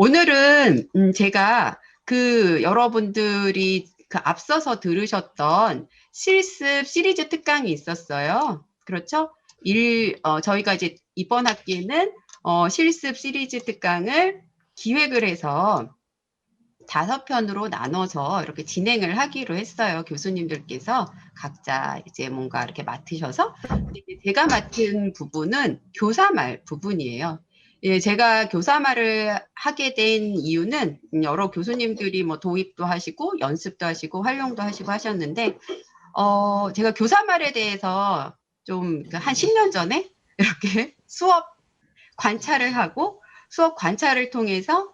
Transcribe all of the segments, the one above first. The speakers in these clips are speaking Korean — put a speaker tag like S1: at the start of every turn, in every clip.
S1: 오늘은 제가 여러분들이 앞서서 들으셨던 실습 시리즈 특강이 있었어요. 그렇죠? 저희가 이제 이번 학기에는 실습 시리즈 특강을 기획을 해서 5편으로 나눠서 이렇게 진행을 하기로 했어요. 교수님들께서 각자 이제 뭔가 이렇게 맡으셔서. 제가 맡은 부분은 교사말 부분이에요. 예, 제가 교사말을 하게 된 이유는 여러 교수님들이 뭐 도입도 하시고 연습도 하시고 활용도 하시고 하셨는데, 제가 교사말에 대해서 좀 한 10년 전에 이렇게 수업 관찰을 하고 수업 관찰을 통해서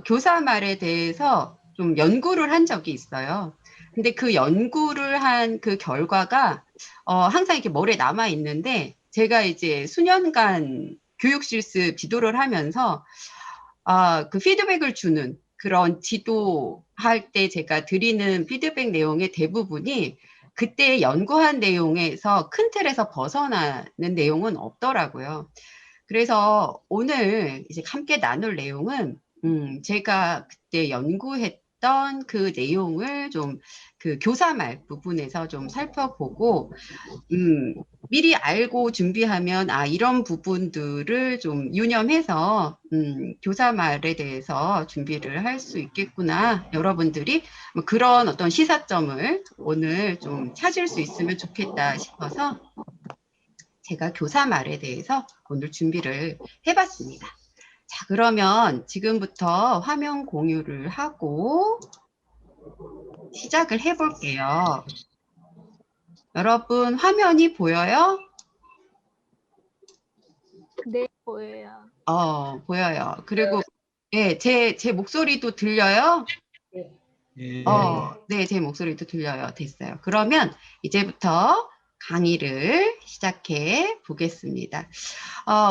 S1: 교사말에 대해서 좀 연구를 한 적이 있어요. 근데 그 연구를 한 그 결과가 항상 이렇게 머리에 남아 있는데, 제가 이제 수년간 교육 실습 지도를 하면서 그 피드백을 주는 그런 지도할 때 제가 드리는 피드백 내용의 대부분이 그때 연구한 내용에서 큰 틀에서 벗어나는 내용은 없더라고요. 그래서 오늘 이제 함께 나눌 내용은 제가 그때 연구했던 그 내용을 좀 그 교사말 부분에서 좀 살펴보고, 미리 알고 준비하면 이런 부분들을 좀 유념해서 교사말에 대해서 준비를 할 수 있겠구나. 여러분들이 뭐 그런 어떤 시사점을 오늘 좀 찾을 수 있으면 좋겠다 싶어서 제가 교사말에 대해서 오늘 준비를 해봤습니다. 자, 그러면 지금부터 화면 공유를 하고 시작을 해볼게요. 여러분 화면이 보여요?
S2: 네, 보여요.
S1: 보여요. 그리고 예, 제 목소리도 들려요? 네, 제 목소리도 들려요. 됐어요. 그러면 이제부터 강의를 시작해 보겠습니다.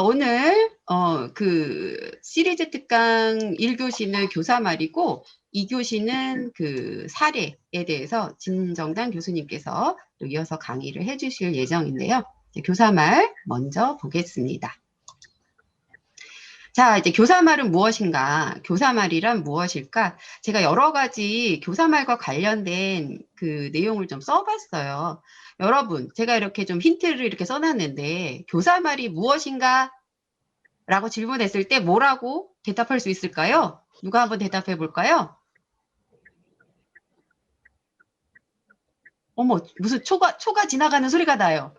S1: 오늘 그 시리즈 특강 1교시는 교사말이고 2교시는 그 사례에 대해서 진정단 교수님께서 또 이어서 강의를 해주실 예정인데요. 교사말 먼저 보겠습니다. 자, 이제 교사말은 무엇인가? 교사말이란 무엇일까? 제가 여러 가지 교사말과 관련된 그 내용을 좀 써봤어요. 여러분, 제가 이렇게 좀 힌트를 이렇게 써놨는데, 교사말이 무엇인가? 라고 질문했을 때 뭐라고 대답할 수 있을까요? 누가 한번 대답해 볼까요? 어머, 무슨 초가 지나가는 소리가 나요.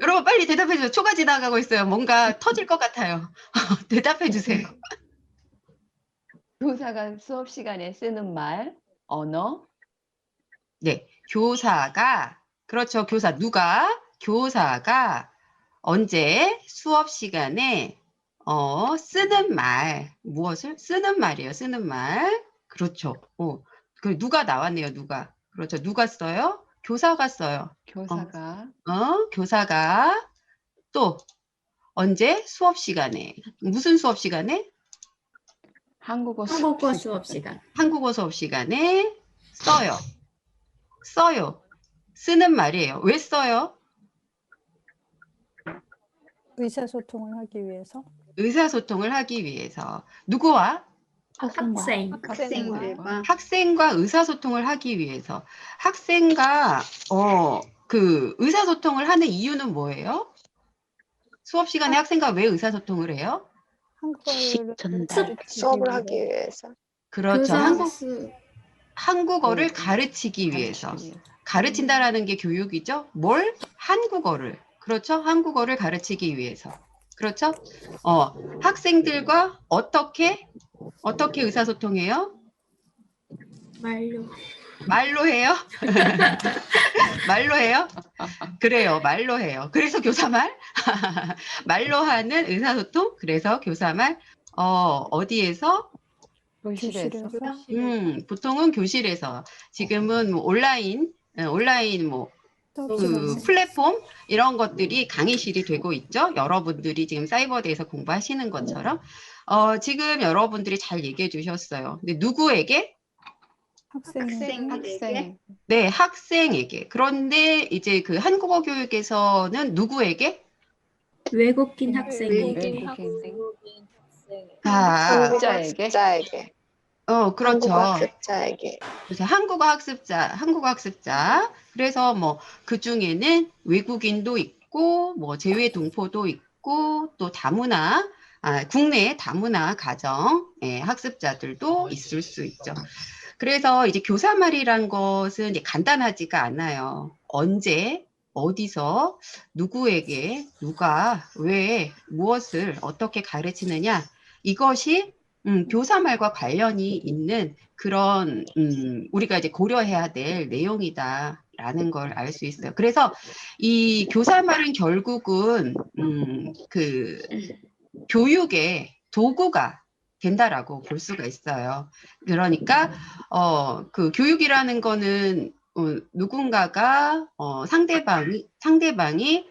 S1: 여러분 빨리 대답해 주세요. 초가 지나가고 있어요. 뭔가 터질 것 같아요. 대답해 주세요.
S3: 교사가 수업 시간에 쓰는 말, 언어.
S1: 네, 교사가, 그렇죠. 교사가 언제 수업 시간에 쓰는 말, 무엇을? 쓰는 말이에요. 쓰는 말. 그렇죠. 그 누가 나왔네요. 누가. 그렇죠. 누가 써요? 교사가 써요. 교사가 또 언제? 수업 시간에. 무슨 수업 시간에?
S2: 한국어 수업 시간.
S1: 한국어 수업 시간에 써요. 쓰는 말이에요. 왜 써요?
S4: 의사소통을 하기 위해서.
S1: 의사소통을 하기 위해서. 누구와? 학생과 의사소통을 하기 위해서. 학생과 그 의사소통을 하는 이유는 뭐예요? 수업 시간에 학생과 왜 의사소통을 해요?
S4: 수업을 하기 위해서.
S1: 그렇죠. 한국어를 가르치기 위해서. 가르친다라는 게 교육이죠. 뭘? 한국어를. 그렇죠. 한국어를 가르치기 위해서. 그렇죠. 학생들과 어떻게 의사소통해요? 말로 해요? 말로 해요? 그래요. 말로 해요. 그래서 교사말? 말로 하는 의사소통? 그래서 교사말? 어디에서?
S4: 교실에서.
S1: 보통은 교실에서. 지금은 뭐 온라인 뭐 그 플랫폼 이런 것들이 강의실이 되고 있죠. 여러분들이 지금 사이버대에서 공부하시는 것처럼 지금 여러분들이 잘 얘기해 주셨어요. 근데 누구에게?
S4: 학생.
S1: 네, 학생에게. 그런데 이제 그 한국어 교육에서는 누구에게?
S5: 외국인 학생에게.
S3: 외국인
S1: 자,
S4: 한국
S3: 학습자에게?
S4: 학습자에게.
S1: 그렇죠.
S4: 한국 학습자에게.
S1: 그래서 한국어 학습자. 그래서 뭐 그 중에는 외국인도 있고, 뭐 제외 동포도 있고, 또 다문화, 국내 다문화 가정 학습자들도 있을 수 있죠. 그래서 이제 교사말이란 것은 이제 간단하지가 않아요. 언제, 어디서, 누구에게, 누가, 왜, 무엇을 어떻게 가르치느냐, 이것이 교사말과 관련이 있는 그런 우리가 이제 고려해야 될 내용이다라는 걸 알 수 있어요. 그래서 이 교사말은 결국은 그 교육의 도구가 된다라고 볼 수가 있어요. 그러니까 그 교육이라는 거는 누군가가 상대방이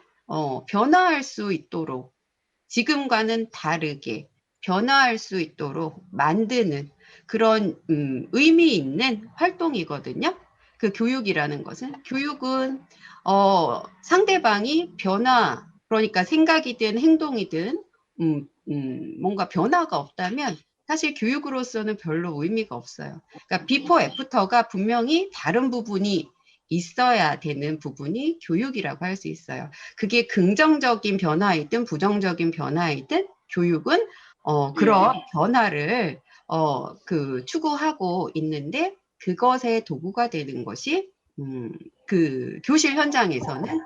S1: 변화할 수 있도록 지금과는 다르게 변화할 수 있도록 만드는 그런 의미 있는 활동이거든요. 그 교육이라는 것은 교육은 상대방이 그러니까 생각이든 행동이든 뭔가 변화가 없다면 사실 교육으로서는 별로 의미가 없어요. 그러니까 비포 애프터가 분명히 다른 부분이 있어야 되는 부분이 교육이라고 할 수 있어요. 그게 긍정적인 변화이든 부정적인 변화이든 교육은 그런 변화를 추구하고 있는데 그것의 도구가 되는 것이 그 교실 현장에서는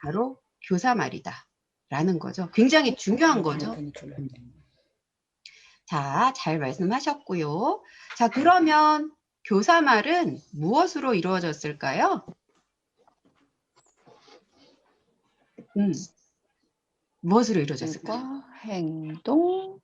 S1: 바로 교사말이다라는 거죠. 굉장히 중요한 거죠. 자, 잘 말씀하셨고요. 자, 그러면 교사말은 무엇으로 이루어졌을까요? 무엇으로 이루어졌을까요?
S3: 행동,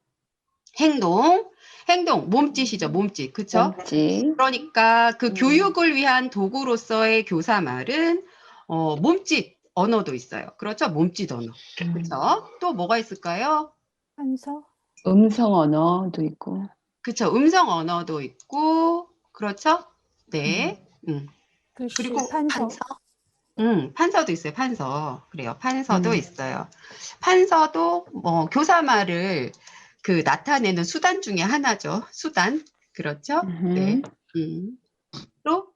S1: 행동, 몸짓이죠, 몸짓, 그쵸?
S3: 몸짓,
S1: 그러니까 그 교육을 위한 도구로서의 교사말은 몸짓 언어도 있어요. 그렇죠? 몸짓 언어. 그렇죠? 또 뭐가 있을까요?
S4: 판서.
S3: 음성 언어도 있고.
S1: 그렇죠. 음성 언어도 있고, 그렇죠? 네.
S4: 글씨.
S1: 그리고
S4: 판서.
S1: 판서도 있어요. 판서. 그래요. 판서도 있어요. 판서도 교사말을 나타내는 수단 중에 하나죠. 수단. 그렇죠? 네. 또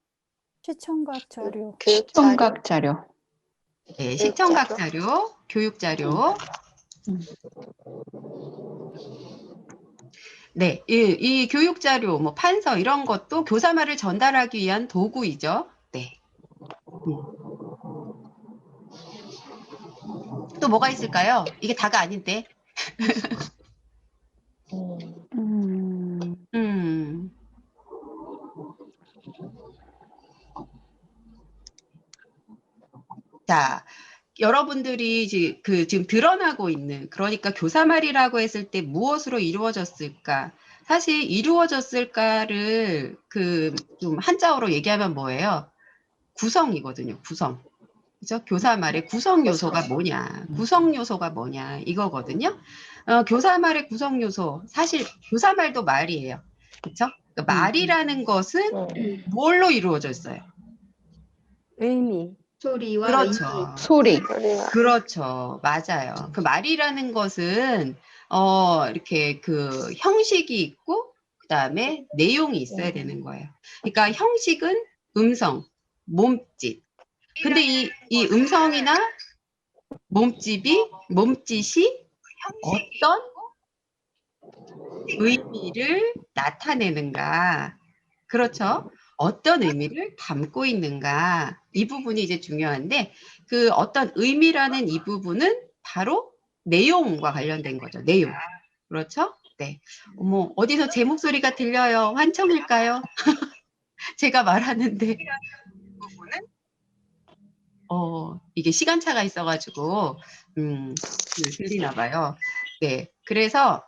S4: 시청각 자료. 교육 자료.
S3: 시청각 자료.
S1: 네, 시청각 자료, 교육 자료. 네, 이 교육 자료, 뭐 판서 이런 것도 교사말을 전달하기 위한 도구이죠. 네. 또 뭐가 있을까요? 이게 다가 아닌데. 자, 여러분들이 지금 드러나고 있는, 그러니까 교사말이라고 했을 때 무엇으로 이루어졌을까? 사실 이루어졌을까를 좀 한자어로 얘기하면 뭐예요? 구성이거든요, 구성. 그죠? 교사말의 구성 요소가 뭐냐? 구성 요소가 뭐냐? 이거거든요. 교사말의 구성 요소. 사실 교사말도 말이에요. 그렇죠? 그러니까 말이라는 것은 뭘로 이루어져 있어요?
S2: 의미.
S5: 소리와
S1: 그렇죠.
S3: 소리.
S1: 그렇죠. 맞아요. 그 말이라는 것은 이렇게 그 형식이 있고 그다음에 내용이 있어야 되는 거예요. 그러니까 형식은 음성, 몸짓. 근데 이 음성이나 몸짓이 어떤 의미를 나타내는가. 그렇죠. 어떤 의미를 담고 있는가. 이 부분이 이제 중요한데 그 어떤 의미라는 이 부분은 바로 내용과 관련된 거죠. 내용. 그렇죠? 네. 어디서 제 목소리가 들려요? 환청일까요? 제가 말하는데 이게 시간차가 있어가지고 들리나 봐요. 네. 그래서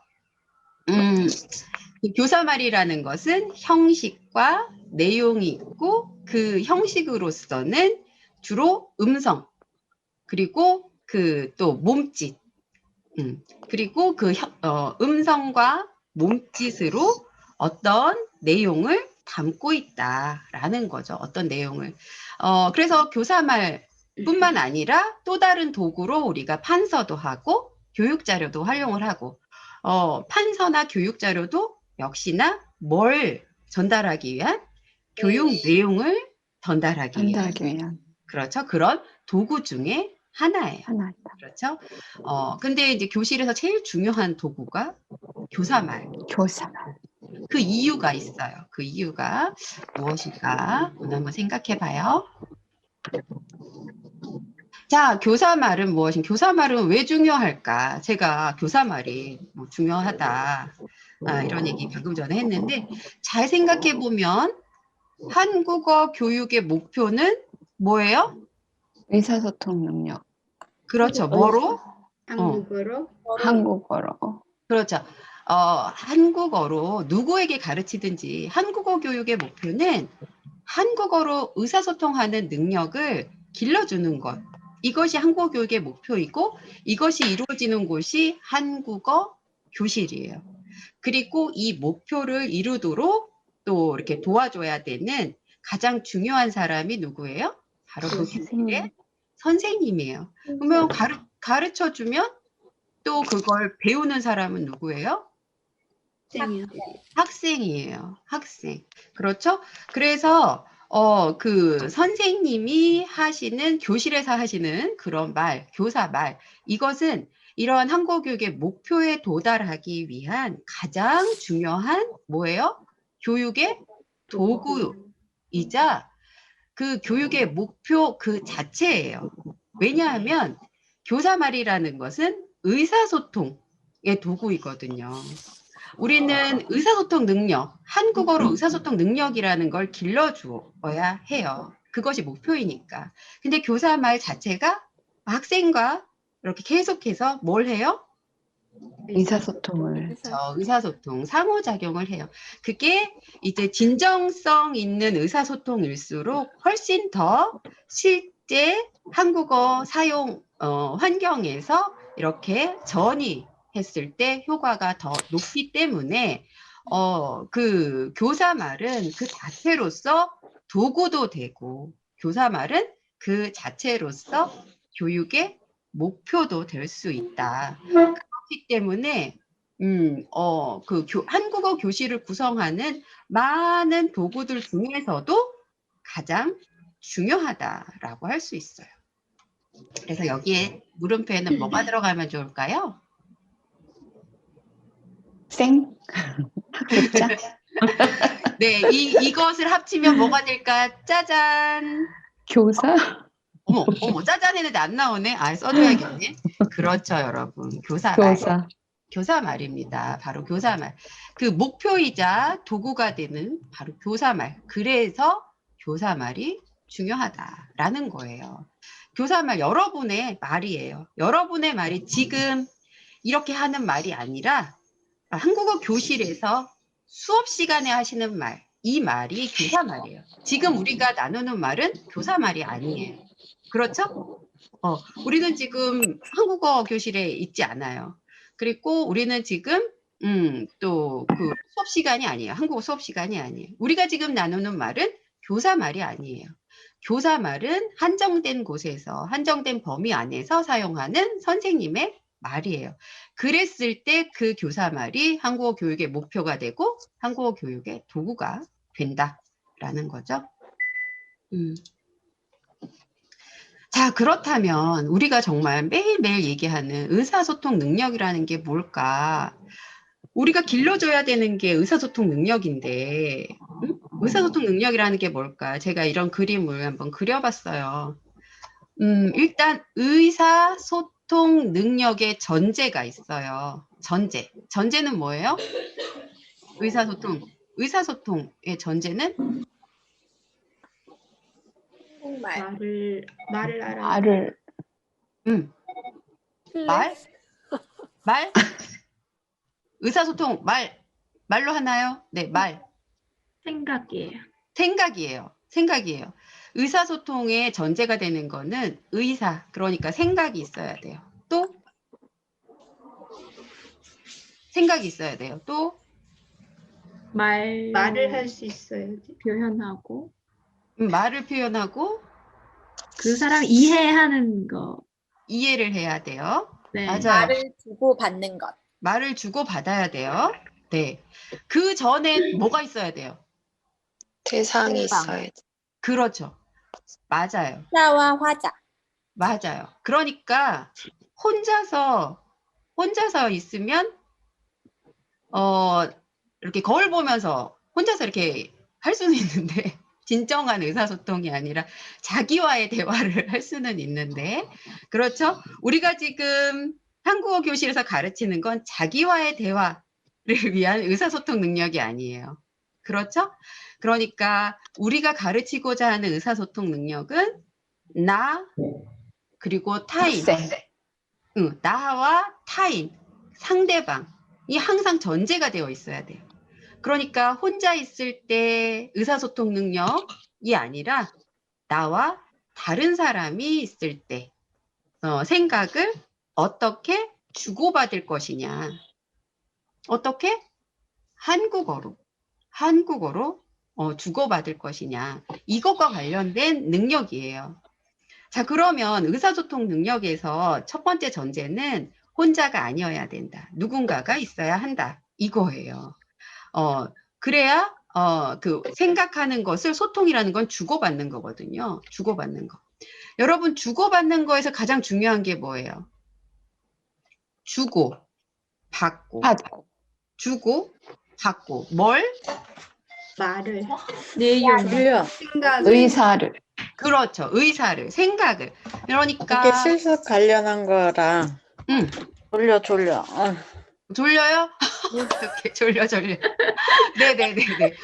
S1: 교사말이라는 것은 형식과 내용이 있고 그 형식으로서는 주로 음성 그리고 또 몸짓 그리고 음성과 몸짓으로 어떤 내용을 담고 있다라는 거죠. 어떤 내용을. 그래서 교사말뿐만 아니라 또 다른 도구로 우리가 판서도 하고 교육 자료도 활용을 하고, 판서나 교육 자료도 역시나 뭘 전달하기 위한 교육 내용을 전달하기 위한,
S2: 전달하기 위한
S1: 그렇죠. 그런 도구 중에 하나예요.
S2: 하나다.
S1: 그렇죠. 근데 이제 교실에서 제일 중요한 도구가 교사말.
S2: 교사말.
S1: 그 이유가 있어요. 그 이유가 무엇일까? 오늘 한번 생각해 봐요. 자, 교사말은 무엇인가? 교사말은 왜 중요할까? 제가 교사말이 뭐 중요하다. 이런 얘기 방금 전에 했는데, 잘 생각해 보면 한국어 교육의 목표는 뭐예요?
S2: 의사소통 능력.
S1: 그렇죠. 뭐로?
S4: 한국어로
S2: 한국어로.
S1: 그렇죠. 한국어로 누구에게 가르치든지 한국어 교육의 목표는 한국어로 의사소통하는 능력을 길러주는 것. 이것이 한국어 교육의 목표이고 이것이 이루어지는 곳이 한국어 교실이에요. 그리고 이 목표를 이루도록 또 이렇게 도와줘야 되는 가장 중요한 사람이 누구예요? 바로 그 교실의 선생님이에요. 그러면 가르쳐주면 또 그걸 배우는 사람은 누구예요? 학생이에요. 학생. 그렇죠? 그래서 그 선생님이 하시는 교실에서 하시는 그런 말, 교사말, 이것은 이러한 한국어 교육의 목표에 도달하기 위한 가장 중요한 뭐예요? 교육의 도구이자 그 교육의 목표 그 자체예요. 왜냐하면 교사말이라는 것은 의사소통의 도구이거든요. 우리는 의사소통 능력, 한국어로 의사소통 능력이라는 걸 길러주어야 해요. 그것이 목표이니까. 근데 교사말 자체가 학생과 이렇게 계속해서 뭘 해요?
S2: 의사소통을.
S1: 의사소통, 상호작용을 해요. 그게 이제 진정성 있는 의사소통일수록 훨씬 더 실제 한국어 사용 환경에서 이렇게 전이했을 때 효과가 더 높기 때문에 그 교사말은 그 자체로서 도구도 되고 교사말은 그 자체로서 교육의 목표도 될 수 있다. 그렇기 때문에 한국어 교실을 구성하는 많은 도구들 중에서도 가장 중요하다라고 할 수 있어요. 그래서 여기에 물음표에는 뭐가 들어가면 좋을까요?
S2: 학습자.
S1: 네, 이것을 합치면 뭐가 될까? 짜잔.
S2: 교사.
S1: 어머, 짜잔 했는데 안 나오네. 써줘야겠네. 그렇죠, 여러분. 교사말. 교사말입니다. 바로 교사말. 그 목표이자 도구가 되는 바로 교사말. 그래서 교사말이 중요하다라는 거예요. 교사말 여러분의 말이에요. 여러분의 말이 지금 이렇게 하는 말이 아니라 한국어 교실에서 수업 시간에 하시는 말, 이 말이 교사말이에요. 지금 우리가 나누는 말은 교사말이 아니에요. 그렇죠? 우리는 지금 한국어 교실에 있지 않아요. 그리고 우리는 지금 또 그 수업 시간이 아니에요. 한국어 수업 시간이 아니에요. 우리가 지금 나누는 말은 교사말이 아니에요. 교사말은 한정된 곳에서 한정된 범위 안에서 사용하는 선생님의 말이에요. 그랬을 때 그 교사말이 한국어 교육의 목표가 되고 한국어 교육의 도구가 된다라는 거죠. 자, 그렇다면 우리가 정말 매일매일 얘기하는 의사소통 능력이라는 게 뭘까? 우리가 길러줘야 되는 게 의사소통 능력인데 의사소통 능력이라는 게 뭘까? 제가 이런 그림을 한번 그려봤어요. 일단 의사소통 능력의 전제가 있어요. 전제는 뭐예요? 의사소통의 전제는
S4: 말을 알아.
S1: 말? 의사소통 말로 하나요? 네, 말. 생각이에요. 의사소통의 전제가 되는 거는 그러니까 생각이 있어야 돼요. 또 생각이 있어야 돼요. 또
S4: 말을 할 수 있어야지.
S5: 표현하고
S1: 말을 표현하고
S5: 그 사람 이해하는 거.
S1: 이해를 해야 돼요.
S4: 네.
S1: 맞아요.
S5: 말을 주고 받는 것.
S1: 말을 주고 받아야 돼요. 네. 그 전에 뭐가 있어야 돼요?
S6: 대상이
S5: 대상.
S6: 있어야지.
S1: 그렇죠. 맞아요.
S5: 화자와 화자.
S1: 맞아요. 그러니까 혼자서 있으면 이렇게 거울 보면서 혼자서 이렇게 할 수는 있는데 진정한 의사소통이 아니라 자기와의 대화를 할 수는 있는데 그렇죠? 우리가 지금 한국어 교실에서 가르치는 건 자기와의 대화를 위한 의사소통 능력이 아니에요. 그렇죠? 그러니까 우리가 가르치고자 하는 의사소통 능력은 나 그리고 타인,
S2: 학생.
S1: 나와 타인, 상대방이 항상 전제가 되어 있어야 돼요. 그러니까 혼자 있을 때 의사소통 능력이 아니라 나와 다른 사람이 있을 때 생각을 어떻게 주고받을 것이냐. 어떻게? 한국어로 주고받을 것이냐. 이것과 관련된 능력이에요. 자, 그러면 의사소통 능력에서 첫 번째 전제는 혼자가 아니어야 된다. 누군가가 있어야 한다. 이거예요. 그래야 그 생각하는 것을 소통이라는 건 주고받는 거거든요. 주고받는 거. 여러분 주고받는 거에서 가장 중요한 게 뭐예요? 주고 받고.
S2: 받고.
S1: 주고 받고. 뭘?
S4: 말을,
S5: 내용.
S4: 생각을,
S2: 의사를.
S1: 그렇죠. 의사를, 생각을. 그러니까
S7: 이게 실습 관련한 거라
S1: 응.
S7: 졸려.
S1: 졸려요? 어떻게 졸려. 네네네네.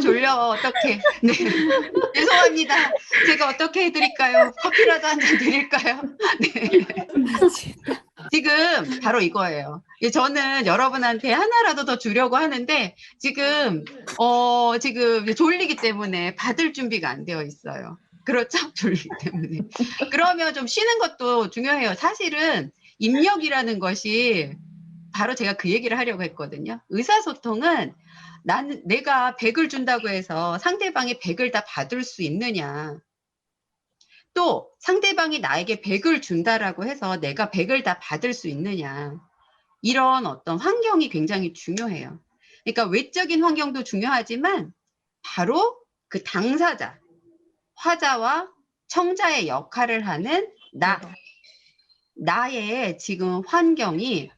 S1: 졸려. 어떻게? 네. 죄송합니다. 제가 어떻게 해드릴까요? 커피라도 한 잔 드릴까요? 네. 지금 바로 이거예요. 저는 여러분한테 하나라도 더 주려고 하는데 지금 졸리기 때문에 받을 준비가 안 되어 있어요. 그렇죠? 졸리기 때문에. 그러면 좀 쉬는 것도 중요해요. 사실은 입력이라는 것이 바로 제가 그 얘기를 하려고 했거든요. 의사소통은 내가 100을 준다고 해서 상대방이 100을 다 받을 수 있느냐. 또 상대방이 나에게 100을 준다라고 해서 내가 100을 다 받을 수 있느냐. 이런 어떤 환경이 굉장히 중요해요. 그러니까 외적인 환경도 중요하지만 바로 그 당사자, 화자와 청자의 역할을 하는 나의 지금 환경이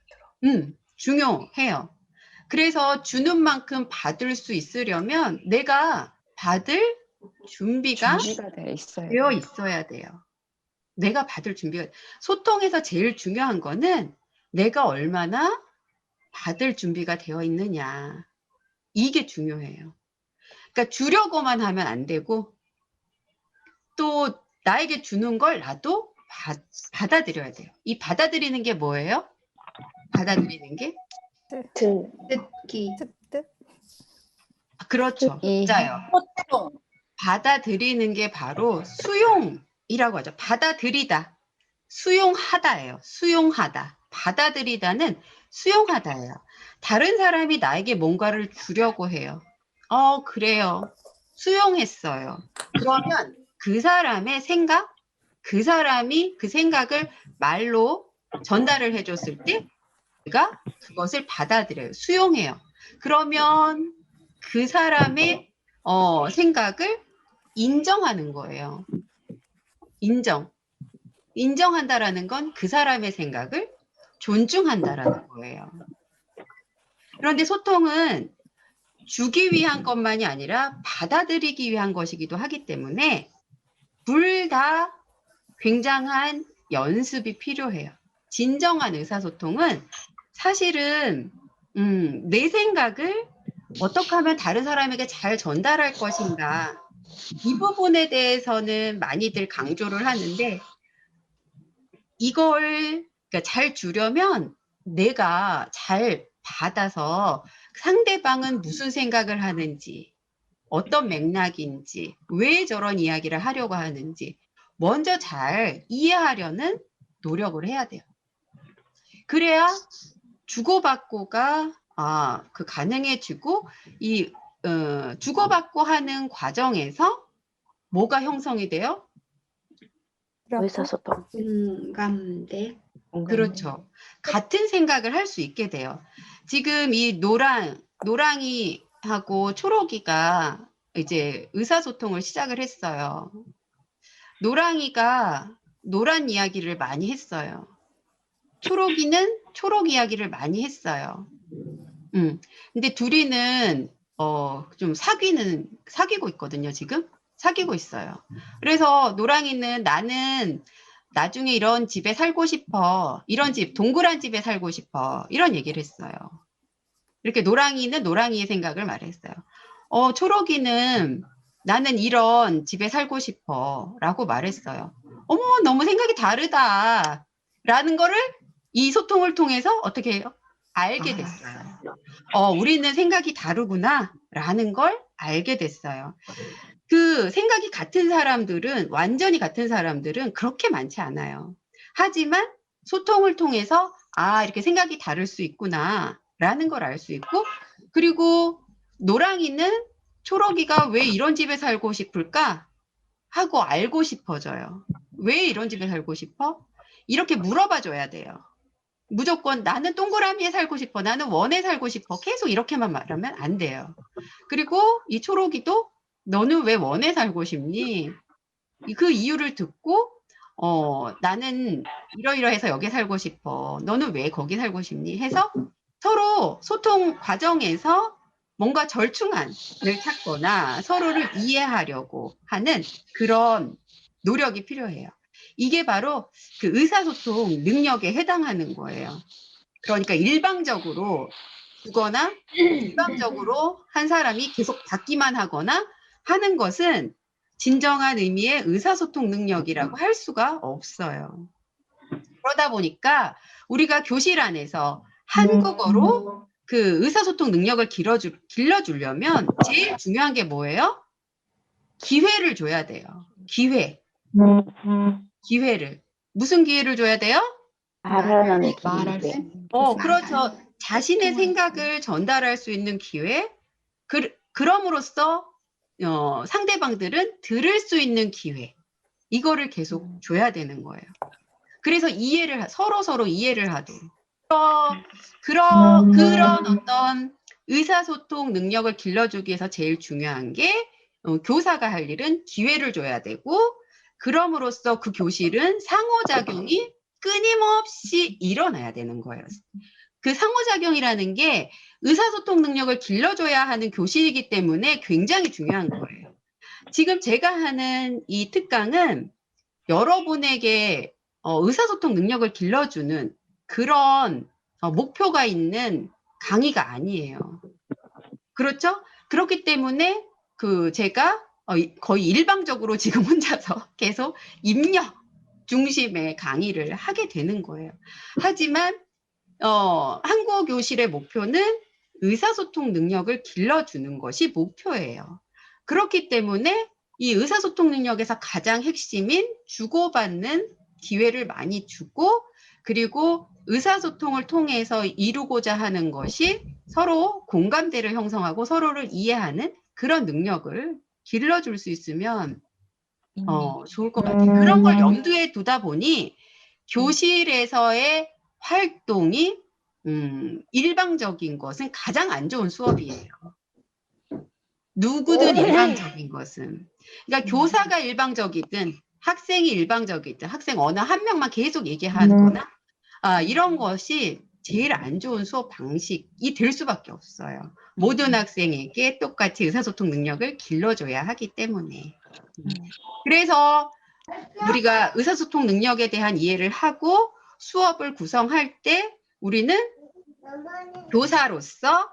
S1: 중요해요. 그래서 주는 만큼 받을 수 있으려면 내가 받을 준비가
S2: 돼 있어요.
S1: 되어 있어야 돼요. 내가 받을 준비가. 소통에서 제일 중요한 거는 내가 얼마나 받을 준비가 되어 있느냐. 이게 중요해요. 그러니까 주려고만 하면 안 되고 또 나에게 주는 걸 나도 받아들여야 돼요. 이 받아들이는 게 뭐예요? 받아들이는 게?
S4: 듣기,
S1: 그렇죠.
S2: 이-
S1: 맞아요.
S5: 소통.
S1: 받아들이는 게 바로 수용이라고 하죠. 받아들이다. 수용하다예요. 수용하다. 받아들이다는 수용하다예요. 다른 사람이 나에게 뭔가를 주려고 해요. 그래요. 수용했어요. 그러면 그 사람의 생각, 그 사람이 그 생각을 말로 전달을 해줬을 때 내가 그것을 받아들여요. 수용해요. 그러면 그 사람의 생각을 인정하는 거예요. 인정한다라는 건 그 사람의 생각을 존중한다라는 거예요. 그런데 소통은 주기 위한 것만이 아니라 받아들이기 위한 것이기도 하기 때문에 둘 다 굉장한 연습이 필요해요. 진정한 의사소통은 사실은 내 생각을 어떻게 하면 다른 사람에게 잘 전달할 것인가 이 부분에 대해서는 많이들 강조를 하는데 이걸 그러니까 잘 주려면 내가 잘 받아서 상대방은 무슨 생각을 하는지 어떤 맥락인지 왜 저런 이야기를 하려고 하는지 먼저 잘 이해하려는 노력을 해야 돼요. 그래야 주고받고가 가능해지고 이 주고받고 하는 과정에서 뭐가 형성이 돼요?
S6: 의사소통.
S4: 공감대,
S1: 그렇죠. 같은 생각을 할 수 있게 돼요. 지금 이 노랑이하고 초록이가 이제 의사소통을 시작을 했어요. 노랑이가 노란 이야기를 많이 했어요. 초록이는 초록 이야기를 많이 했어요. 근데 둘이는 좀 사귀고 있거든요, 지금. 사귀고 있어요. 그래서 노랑이는 나는 나중에 이런 집에 살고 싶어. 이런 집, 동그란 집에 살고 싶어. 이런 얘기를 했어요. 이렇게 노랑이는 노랑이의 생각을 말했어요. 초록이는 나는 이런 집에 살고 싶어. 라고 말했어요. 어머, 너무 생각이 다르다. 라는 거를 이 소통을 통해서 어떻게 해요? 알게 됐어요. 우리는 생각이 다르구나. 라는 걸 알게 됐어요. 그 생각이 같은 사람들은, 완전히 같은 사람들은 그렇게 많지 않아요. 하지만 소통을 통해서 이렇게 생각이 다를 수 있구나 라는 걸 알 수 있고, 그리고 노랑이는 초록이가 왜 이런 집에 살고 싶을까 하고 알고 싶어져요. 왜 이런 집에 살고 싶어? 이렇게 물어봐 줘야 돼요. 무조건 나는 동그라미에 살고 싶어, 나는 원에 살고 싶어, 계속 이렇게만 말하면 안 돼요. 그리고 이 초록이도 너는 왜 원에 살고 싶니? 그 이유를 듣고 나는 이러이러해서 여기 살고 싶어. 너는 왜 거기 살고 싶니? 해서 서로 소통 과정에서 뭔가 절충안을 찾거나 서로를 이해하려고 하는 그런 노력이 필요해요. 이게 바로 그 의사소통 능력에 해당하는 거예요. 그러니까 일방적으로 주거나 일방적으로 한 사람이 계속 받기만 하거나 하는 것은 진정한 의미의 의사소통 능력이라고 할 수가 없어요. 그러다 보니까 우리가 교실 안에서 한국어로 그 의사소통 능력을 길러주려면 제일 중요한 게 뭐예요? 기회를 줘야 돼요. 기회를. 무슨 기회를 줘야 돼요?
S2: 말하는
S3: 말할 수
S2: 기회.
S3: 있는
S1: 그렇죠. 자신의 생각을 전달할 수 있는 기회. 그럼으로써 상대방들은 들을 수 있는 기회. 이거를 계속 줘야 되는 거예요. 그래서 서로 이해를 하도록. 그런 어떤 의사소통 능력을 길러주기 위해서 제일 중요한 게 교사가 할 일은 기회를 줘야 되고, 그럼으로써 그 교실은 상호작용이 끊임없이 일어나야 되는 거예요. 그 상호작용이라는 게 의사소통 능력을 길러줘야 하는 교실이기 때문에 굉장히 중요한 거예요. 지금 제가 하는 이 특강은 여러분에게 의사소통 능력을 길러주는 그런 목표가 있는 강의가 아니에요. 그렇죠? 그렇기 때문에 제가 거의 일방적으로 지금 혼자서 계속 입력 중심의 강의를 하게 되는 거예요. 하지만 한국어 교실의 목표는 의사소통 능력을 길러주는 것이 목표예요. 그렇기 때문에 이 의사소통 능력에서 가장 핵심인 주고받는 기회를 많이 주고, 그리고 의사소통을 통해서 이루고자 하는 것이 서로 공감대를 형성하고 서로를 이해하는 그런 능력을 길러줄 수 있으면 좋을 것 같아요. 그런 걸 염두에 두다 보니 교실에서의 활동이 일방적인 것은 가장 안 좋은 수업이에요. 누구든 일방적인 것은. 그러니까 교사가 일방적이든 학생이 일방적이든 학생 어느 한 명만 계속 얘기하거나 이런 것이 제일 안 좋은 수업 방식이 될 수밖에 없어요. 모든 학생에게 똑같이 의사소통 능력을 길러줘야 하기 때문에. 그래서 우리가 의사소통 능력에 대한 이해를 하고 수업을 구성할 때 우리는 교사로서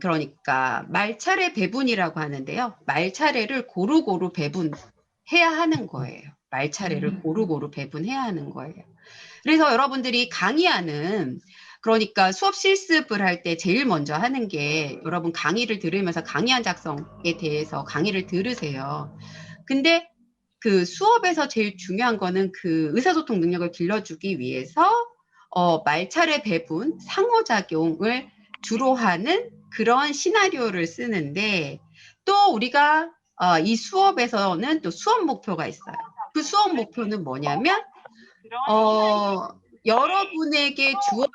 S1: 그러니까 말차례 배분이라고 하는데요. 말차례를 고루고루 배분해야 하는 거예요. 말차례를 고루고루 배분해야 하는 거예요. 그래서 여러분들이 강의하는, 그러니까 수업 실습을 할 때 제일 먼저 하는 게, 여러분 강의를 들으면서 강의안 작성에 대해서 강의를 들으세요. 근데 그 수업에서 제일 중요한 거는 그 의사소통 능력을 길러주기 위해서 말차례 배분, 상호작용을 주로 하는 그런 시나리오를 쓰는데, 또 우리가 이 수업에서는 또 수업 목표가 있어요. 그 수업 목표는 뭐냐면 여러분에게 주어진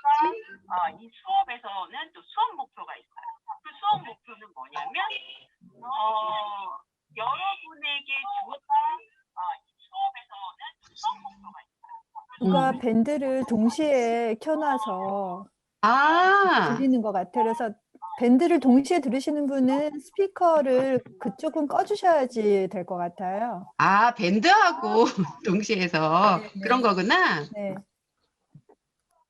S8: 이 수업에서는 또 수업 목표가 있어요. 그 수업 목표는 뭐냐면 여러분에게 주어진 이 수업에서는 또 수업 목표가 있어요.
S9: 누가 밴드를 동시에 켜놔서
S1: 아,
S9: 들리는 것 같아요. 그래서 밴드를 동시에 들으시는 분은 스피커를 그쪽은 꺼주셔야지 될 것 같아요.
S1: 밴드하고 동시에 해서
S9: 네,
S1: 그런
S9: 네.
S1: 거구나.
S9: 네.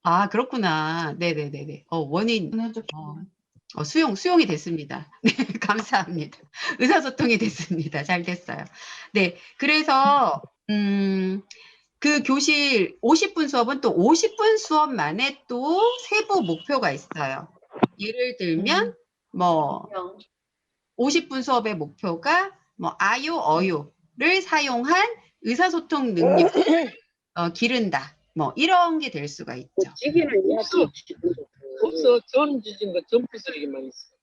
S1: 아, 그렇구나. 네네네네. 원인, 수용이 됐습니다. 네, 감사합니다. 의사소통이 됐습니다. 잘 됐어요. 네, 그래서, 그 교실 50분 수업은 또 50분 수업만의 또 세부 목표가 있어요. 예를 들면, 50분 수업의 목표가 아요, 어요를 사용한 의사소통 능력을 기른다. 이런 게 될 수가 있죠.
S10: 지기는 없어. 전 지진 거 점프 쓰기만 있어.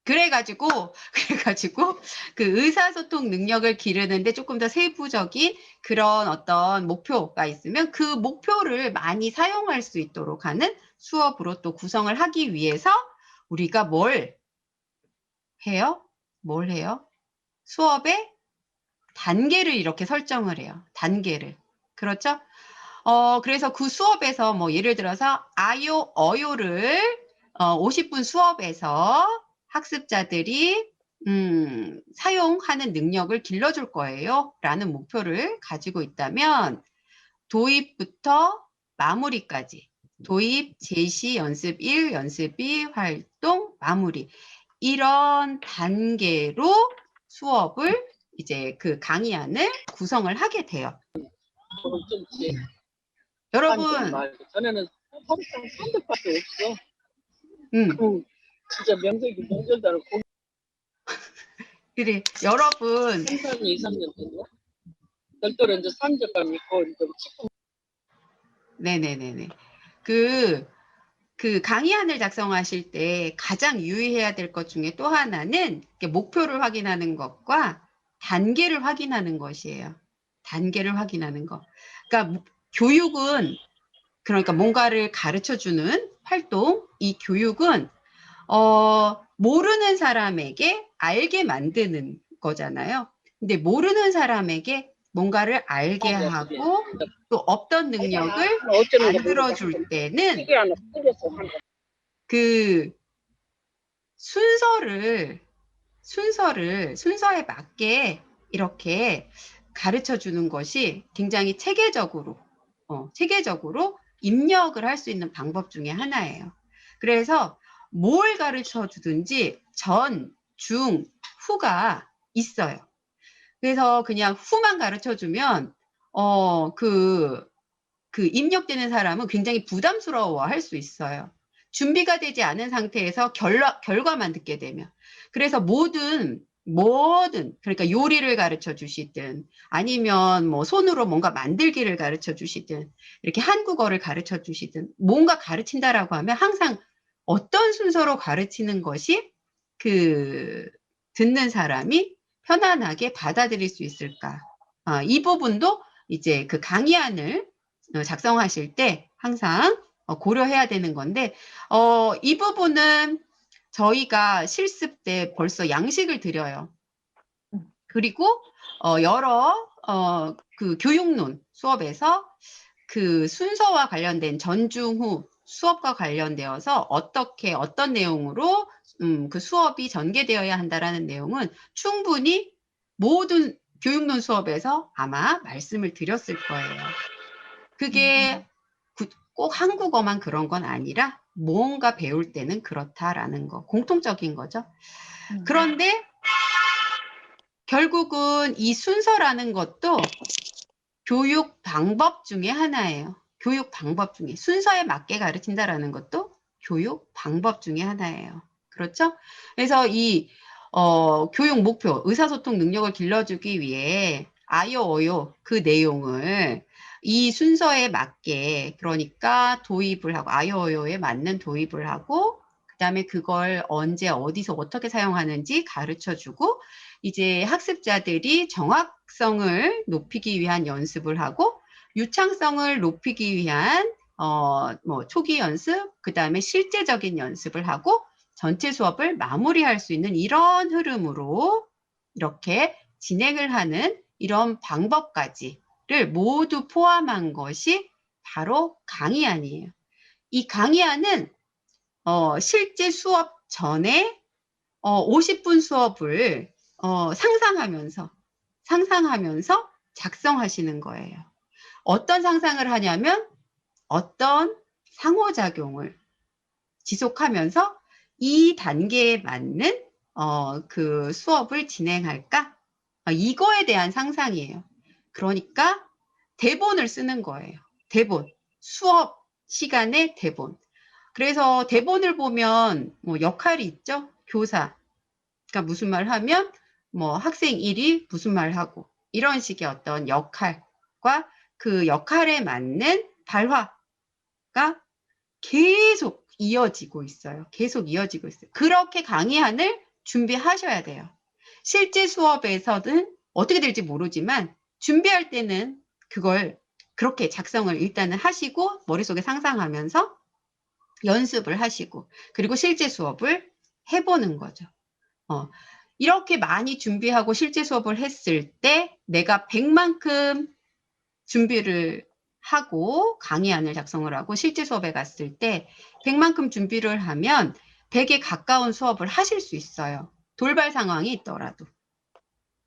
S1: 그래가지고 그 의사소통 능력을 기르는데 조금 더 세부적인 그런 어떤 목표가 있으면 그 목표를 많이 사용할 수 있도록 하는 수업으로 또 구성을 하기 위해서 우리가 뭘 해요? 수업의 단계를 이렇게 설정을 해요. 단계를. 그렇죠? 그래서 그 수업에서 예를 들어서 아요, 어요를 50분 수업에서 학습자들이 사용하는 능력을 길러줄 거예요. 라는 목표를 가지고 있다면 도입부터 마무리까지 도입, 제시, 연습 1, 연습 2, 활동, 마무리 이런 단계로 수업을 이제 그 강의안을 구성을 하게 돼요. 여러분,
S10: 전에는 산적밖에 없어. 진짜 명절도 않고.
S1: 그래, 여러분.
S10: 3, 2, 3년 됐나? 별도로 이제 산적감 있고, 이제
S1: 네네네네. 그 강의안을 작성하실 때 가장 유의해야 될 것 중에 또 하나는 목표를 확인하는 것과 단계를 확인하는 것이에요. 단계를 확인하는 것. 그러니까 교육은 그러니까 뭔가를 가르쳐주는 활동, 이 교육은 모르는 사람에게 알게 만드는 거잖아요. 근데 모르는 사람에게 뭔가를 알게 하고 또 없던 능력을 만들어줄 때는 그 순서에 맞게 이렇게 가르쳐 주는 것이 굉장히 체계적으로 입력을 할 수 있는 방법 중에 하나예요. 그래서 뭘 가르쳐 주든지 전, 중, 후가 있어요. 그래서 그냥 후만 가르쳐 주면 그 입력되는 사람은 굉장히 부담스러워 할 수 있어요. 준비가 되지 않은 상태에서 결과만 듣게 되면. 그래서 뭐든 그러니까 요리를 가르쳐 주시든 아니면 손으로 뭔가 만들기를 가르쳐 주시든 이렇게 한국어를 가르쳐 주시든 뭔가 가르친다라고 하면 항상 어떤 순서로 가르치는 것이 그 듣는 사람이 편안하게 받아들일 수 있을까? 이 부분도 이제 그 강의안을 작성하실 때 항상 고려해야 되는 건데, 이 부분은 저희가 실습 때 벌써 양식을 드려요. 그리고 여러 그 교육론 수업에서 그 순서와 관련된 전중후 수업과 관련되어서 어떤 내용으로 그 수업이 전개되어야 한다라는 내용은 충분히 모든 교육론 수업에서 아마 말씀을 드렸을 거예요. 그게 꼭 한국어만 그런 건 아니라 뭔가 배울 때는 그렇다라는 거, 공통적인 거죠. 그런데 결국은 이 순서라는 것도 교육 방법 중에 하나예요. 교육 방법 중에 순서에 맞게 가르친다라는 것도 교육 방법 중에 하나예요. 그렇죠? 그래서 이 교육 목표, 의사소통 능력을 길러주기 위해 아요, 어요 그 내용을 이 순서에 맞게 그러니까 도입을 하고 아요, 어요에 맞는 도입을 하고 그 다음에 그걸 언제 어디서 어떻게 사용하는지 가르쳐주고 이제 학습자들이 정확성을 높이기 위한 연습을 하고 유창성을 높이기 위한 뭐 초기 연습, 그 다음에 실제적인 연습을 하고 전체 수업을 마무리할 수 있는 이런 흐름으로 이렇게 진행을 하는 이런 방법까지를 모두 포함한 것이 바로 강의안이에요. 이 강의안은 실제 수업 전에 50분 수업을 상상하면서 작성하시는 거예요. 어떤 상상을 하냐면 어떤 상호작용을 지속하면서 이 단계에 맞는 그 수업을 진행할까? 이거에 대한 상상이에요. 그러니까 대본을 쓰는 거예요. 대본. 수업 시간의 대본. 그래서 대본을 보면 뭐 역할이 있죠. 교사. 그러니까 무슨 말 하면 뭐 학생 1이 무슨 말 하고 이런 식의 어떤 역할과 그 역할에 맞는 발화가 계속 이어지고 있어요. 계속 이어지고 있어요. 그렇게 강의안을 준비하셔야 돼요. 실제 수업에서는 어떻게 될지 모르지만 준비할 때는 그걸 그렇게 작성을 일단은 하시고 머릿속에 상상하면서 연습을 하시고 그리고 실제 수업을 해보는 거죠. 이렇게 많이 준비하고 실제 수업을 했을 때 내가 100만큼 준비를 하고 강의안을 작성을 하고 실제 수업에 갔을 때 100만큼 준비를 하면 100에 가까운 수업을 하실 수 있어요. 돌발 상황이 있더라도.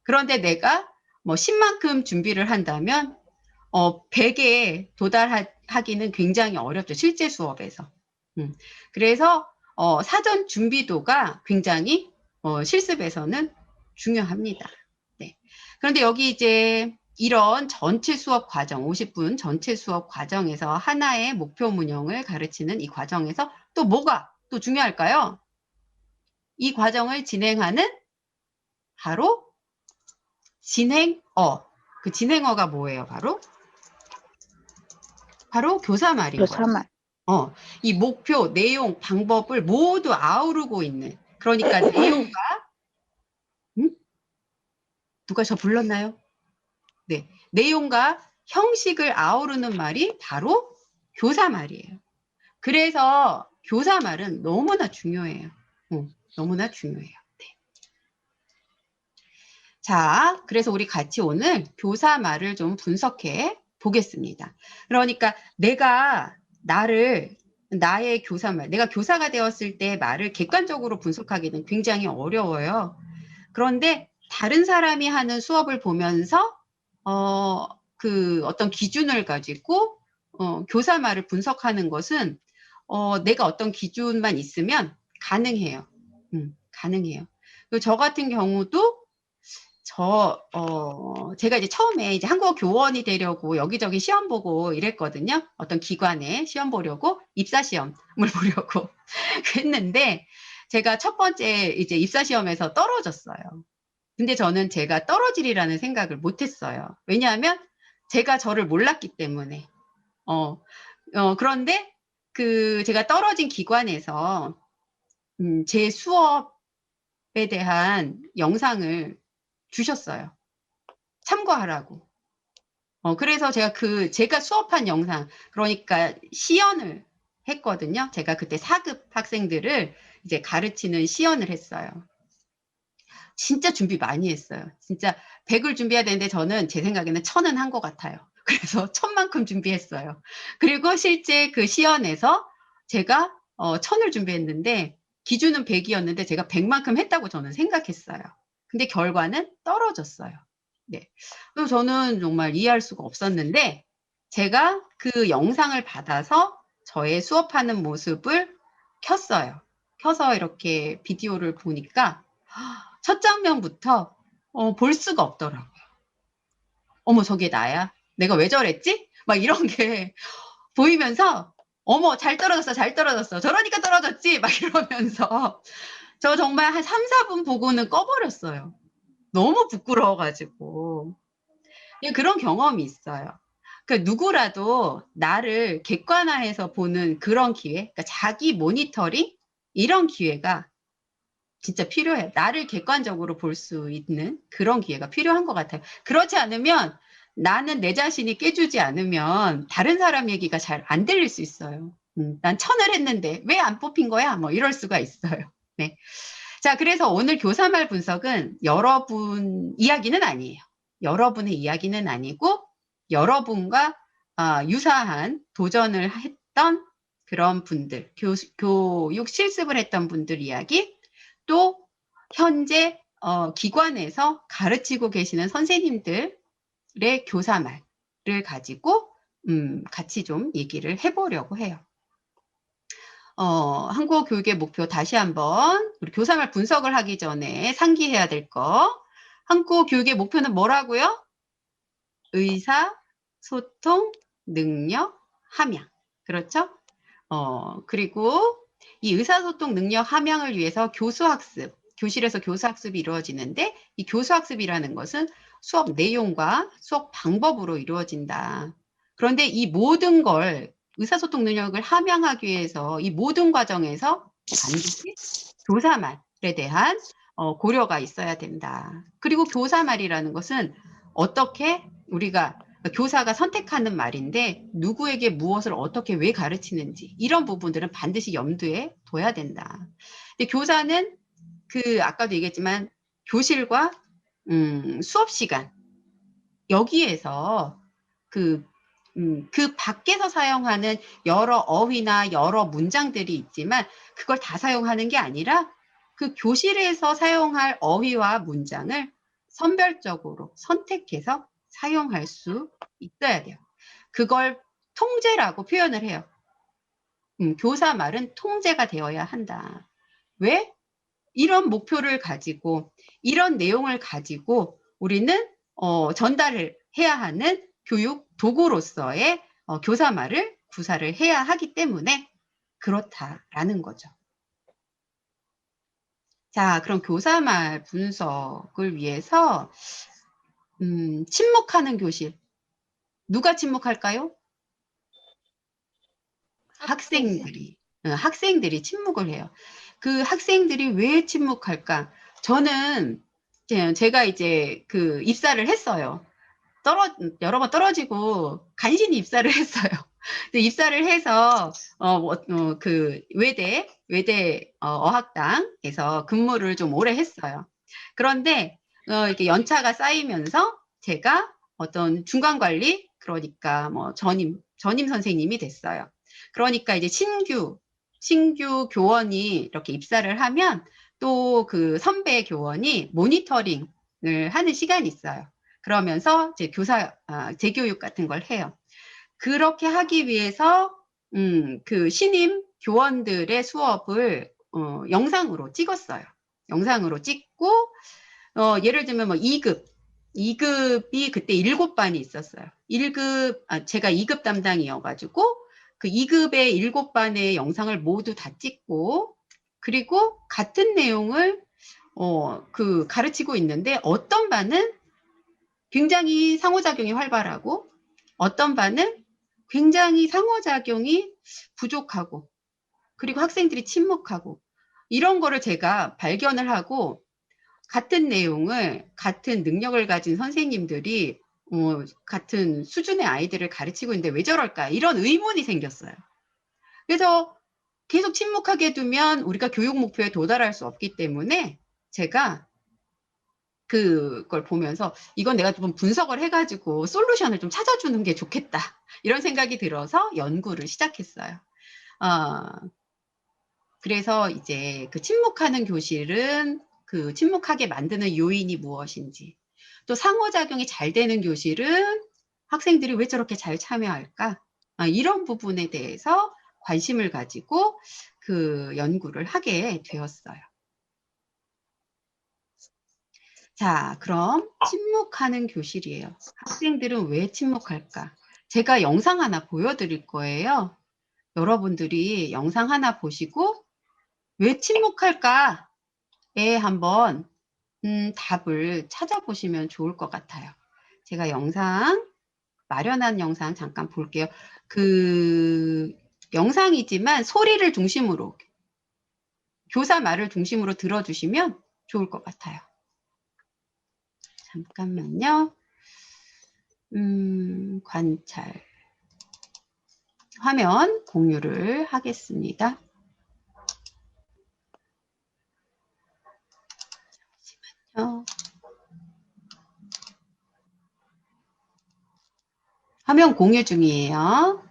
S1: 그런데 내가 뭐 10만큼 준비를 한다면 100에 도달하기는 굉장히 어렵죠. 실제 수업에서. 그래서 사전 준비도가 굉장히 실습에서는 중요합니다. 네. 그런데 여기 이제 이런 전체 수업 과정, 50분 전체 수업 과정에서 하나의 목표 문형을 가르치는 이 과정에서 또 뭐가 또 중요할까요? 이 과정을 진행하는 바로 진행어. 그 진행어가 뭐예요? 바로 교사말인 거예요.
S2: 교사말.
S1: 이 목표, 내용, 방법을 모두 아우르고 있는. 그러니까 내용과 누가 저 불렀나요? 네, 내용과 형식을 아우르는 말이 바로 교사말이에요. 그래서 교사말은 너무나 중요해요. 너무나 중요해요. 네. 자, 그래서 우리 같이 오늘 교사말을 좀 분석해 보겠습니다. 그러니까 내가 나의 교사말, 내가 교사가 되었을 때 말을 객관적으로 분석하기는 굉장히 어려워요. 그런데 다른 사람이 하는 수업을 보면서 그 어떤 기준을 가지고 교사말을 분석하는 것은 내가 어떤 기준만 있으면 가능해요. 가능해요. 그리고 저 같은 경우도 제가 이제 처음에 이제 한국어 교원이 되려고 여기저기 시험 보고 이랬거든요. 어떤 기관에 시험 보려고 입사 시험을 보려고 했는데 제가 첫 번째 이제 입사 시험에서 떨어졌어요. 근데 저는 제가 떨어지리라는 생각을 못했어요. 왜냐하면 제가 저를 몰랐기 때문에. 그런데 제가 떨어진 기관에서 제 수업에 대한 영상을 주셨어요. 참고하라고. 그래서 제가 수업한 영상, 그러니까 시연을 했거든요. 제가 그때 4급 학생들을 이제 가르치는 시연을 했어요. 진짜 준비 많이 했어요. 진짜 100을 준비해야 되는데 저는 제 생각에는 1000은 한 것 같아요. 그래서 1000만큼 준비했어요. 그리고 실제 그 시연에서 제가 1000을 준비했는데 기준은 100이었는데 제가 100만큼 했다고 저는 생각했어요. 근데 결과는 떨어졌어요. 네. 그래서 저는 정말 이해할 수가 없었는데 제가 그 영상을 받아서 저의 수업하는 모습을 켰어요. 켜서 이렇게 비디오를 보니까 첫 장면부터 볼 수가 없더라고요. 어머, 저게 나야? 내가 왜 저랬지? 막 이런 게 보이면서 어머, 잘 떨어졌어, 잘 떨어졌어. 저러니까 떨어졌지? 막 이러면서 저 정말 한 3, 4분 보고는 꺼버렸어요. 너무 부끄러워가지고. 그런 경험이 있어요. 그러니까 누구라도 나를 객관화해서 보는 그런 기회, 그러니까 자기 모니터링 이런 기회가 진짜 필요해요. 나를 객관적으로 볼 수 있는 그런 기회가 필요한 것 같아요. 그렇지 않으면 나는 내 자신이 깨주지 않으면 다른 사람 얘기가 잘 안 들릴 수 있어요. 난 1000을 했는데 왜 안 뽑힌 거야? 뭐 이럴 수가 있어요. 네. 자, 그래서 오늘 교사말 분석은 여러분 이야기는 아니에요. 여러분의 이야기는 아니고 여러분과 유사한 도전을 했던 그런 분들, 교육 실습을 했던 분들 이야기, 또 현재 기관에서 가르치고 계시는 선생님들의 교사말을 가지고 같이 좀 얘기를 해보려고 해요. 한국어 교육의 목표 다시 한번 우리 교사말 분석을 하기 전에 상기해야 될 거. 한국어 교육의 목표는 뭐라고요? 의사, 소통, 능력, 함양. 그렇죠? 그리고 이 의사소통 능력 함양을 위해서 교수학습, 교실에서 교수학습이 이루어지는데 이 교수학습이라는 것은 수업 내용과 수업 방법으로 이루어진다. 그런데 이 모든 걸 의사소통 능력을 함양하기 위해서 이 모든 과정에서 반드시 교사말에 대한 고려가 있어야 된다. 그리고 교사말이라는 것은 어떻게 우리가 교사가 선택하는 말인데 누구에게 무엇을 어떻게 왜 가르치는지 이런 부분들은 반드시 염두에 둬야 된다. 근데 교사는 아까도 얘기했지만 교실과 수업 시간 여기에서 그 밖에서 사용하는 여러 어휘나 여러 문장들이 있지만 그걸 다 사용하는 게 아니라 그 교실에서 사용할 어휘와 문장을 선별적으로 선택해서 사용할 수 있어야 돼요. 그걸 통제라고 표현을 해요. 교사 말은 통제가 되어야 한다. 왜? 이런 목표를 가지고 이런 내용을 가지고 우리는 전달을 해야 하는 교육 도구로서의 교사말을 구사를 해야 하기 때문에 그렇다라는 거죠. 자, 그럼 교사말 분석을 위해서 침묵하는 교실. 누가 침묵할까요? 학생들이 침묵을 해요. 그 학생들이 왜 침묵할까? 저는 제가 이제 입사를 했어요. 여러 번 떨어지고 간신히 입사를 했어요. 근데 입사를 해서 외대 어학당에서 근무를 좀 오래 했어요. 그런데 이렇게 연차가 쌓이면서 제가 어떤 중간 관리, 그러니까 뭐 전임 선생님이 됐어요. 그러니까 이제 신규 교원이 이렇게 입사를 하면 또 그 선배 교원이 모니터링을 하는 시간이 있어요. 그러면서 이제 재교육 같은 걸 해요. 그렇게 하기 위해서 그 신임 교원들의 수업을 영상으로 찍었어요. 영상으로 찍고 예를 들면 뭐 2급이 그때 7반이 있었어요. 제가 2급 담당이어가지고 그 2급의 7반의 영상을 모두 다 찍고 그리고 같은 내용을 가르치고 있는데 어떤 반은 굉장히 상호작용이 활발하고 어떤 반은 굉장히 상호작용이 부족하고 그리고 학생들이 침묵하고 이런 거를 제가 발견을 하고 같은 내용을 같은 능력을 가진 선생님들이 같은 수준의 아이들을 가르치고 있는데 왜 저럴까 이런 의문이 생겼어요. 그래서 계속 침묵하게 두면 우리가 교육 목표에 도달할 수 없기 때문에 제가 그걸 보면서 이건 내가 좀 분석을 해가지고 솔루션을 좀 찾아주는 게 좋겠다 이런 생각이 들어서 연구를 시작했어요. 그래서 이제 그 침묵하는 교실은 그 침묵하게 만드는 요인이 무엇인지 또 상호작용이 잘 되는 교실은 학생들이 왜 저렇게 잘 참여할까 이런 부분에 대해서 관심을 가지고 그 연구를 하게 되었어요. 자, 그럼 침묵하는 교실이에요. 학생들은 왜 침묵할까? 제가 영상 하나 보여드릴 거예요. 여러분들이 영상 하나 보시고 왜 침묵할까에 한번 답을 찾아보시면 좋을 것 같아요. 제가 마련한 영상 잠깐 볼게요. 그 영상이지만 소리를 중심으로 교사 말을 중심으로 들어주시면 좋을 것 같아요. 잠깐만요. 관찰. 화면 공유를 하겠습니다. 잠시만요. 화면 공유 중이에요.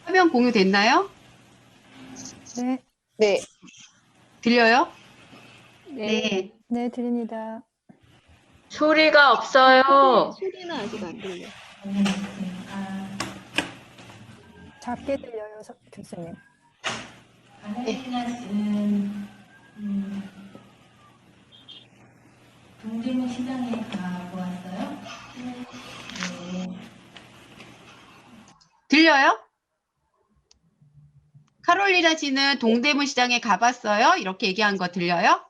S1: 화면 공유 됐나요?
S9: 네,
S6: 네.
S1: 들려요?
S4: 네.
S9: 네, 들립니다.
S6: 소리가 없어요.
S5: 소리는 아직 안 들려.
S9: 작게 들려요, 교수님.
S11: 동대문 시장에 가고 왔어요? 네.
S1: 들려요? 카롤리나 씨는 동대문 시장에 가봤어요? 이렇게 얘기한 거 들려요?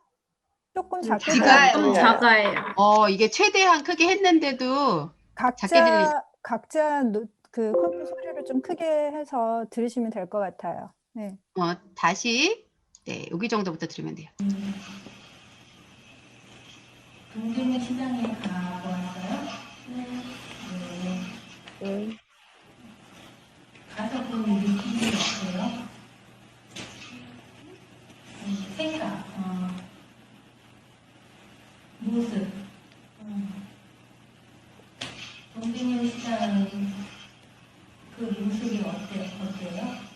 S9: 조금 작게
S4: 작아요.
S9: 들려요.
S4: 작아요.
S1: 이게 최대한 크게 했는데도 작게 들리-
S9: 각자 그 컴퓨터 소리를 좀 크게 해서 들으시면 될 것 같아요. 네.
S1: 다시 네, 여기 정도부터 들으면 돼요.
S11: 동대문 시장에 가고 왔어요? 네. 가서 본 느낌이 어때요? 생각, 모습. 동대문 시장 그 모습이 어때요?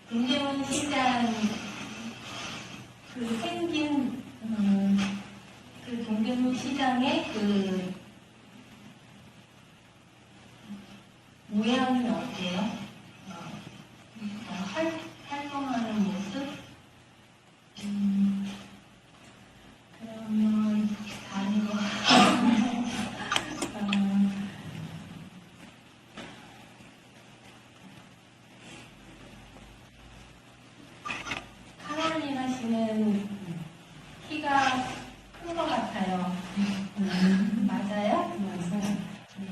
S11: 동대문 시장 그 생긴 그 동대문 시장의 그 모양이 어때요? 활동하는 모습? 그러면 다른 거 카롤리나 씨는 키가 큰 것 같아요. 맞아요? 맞아요.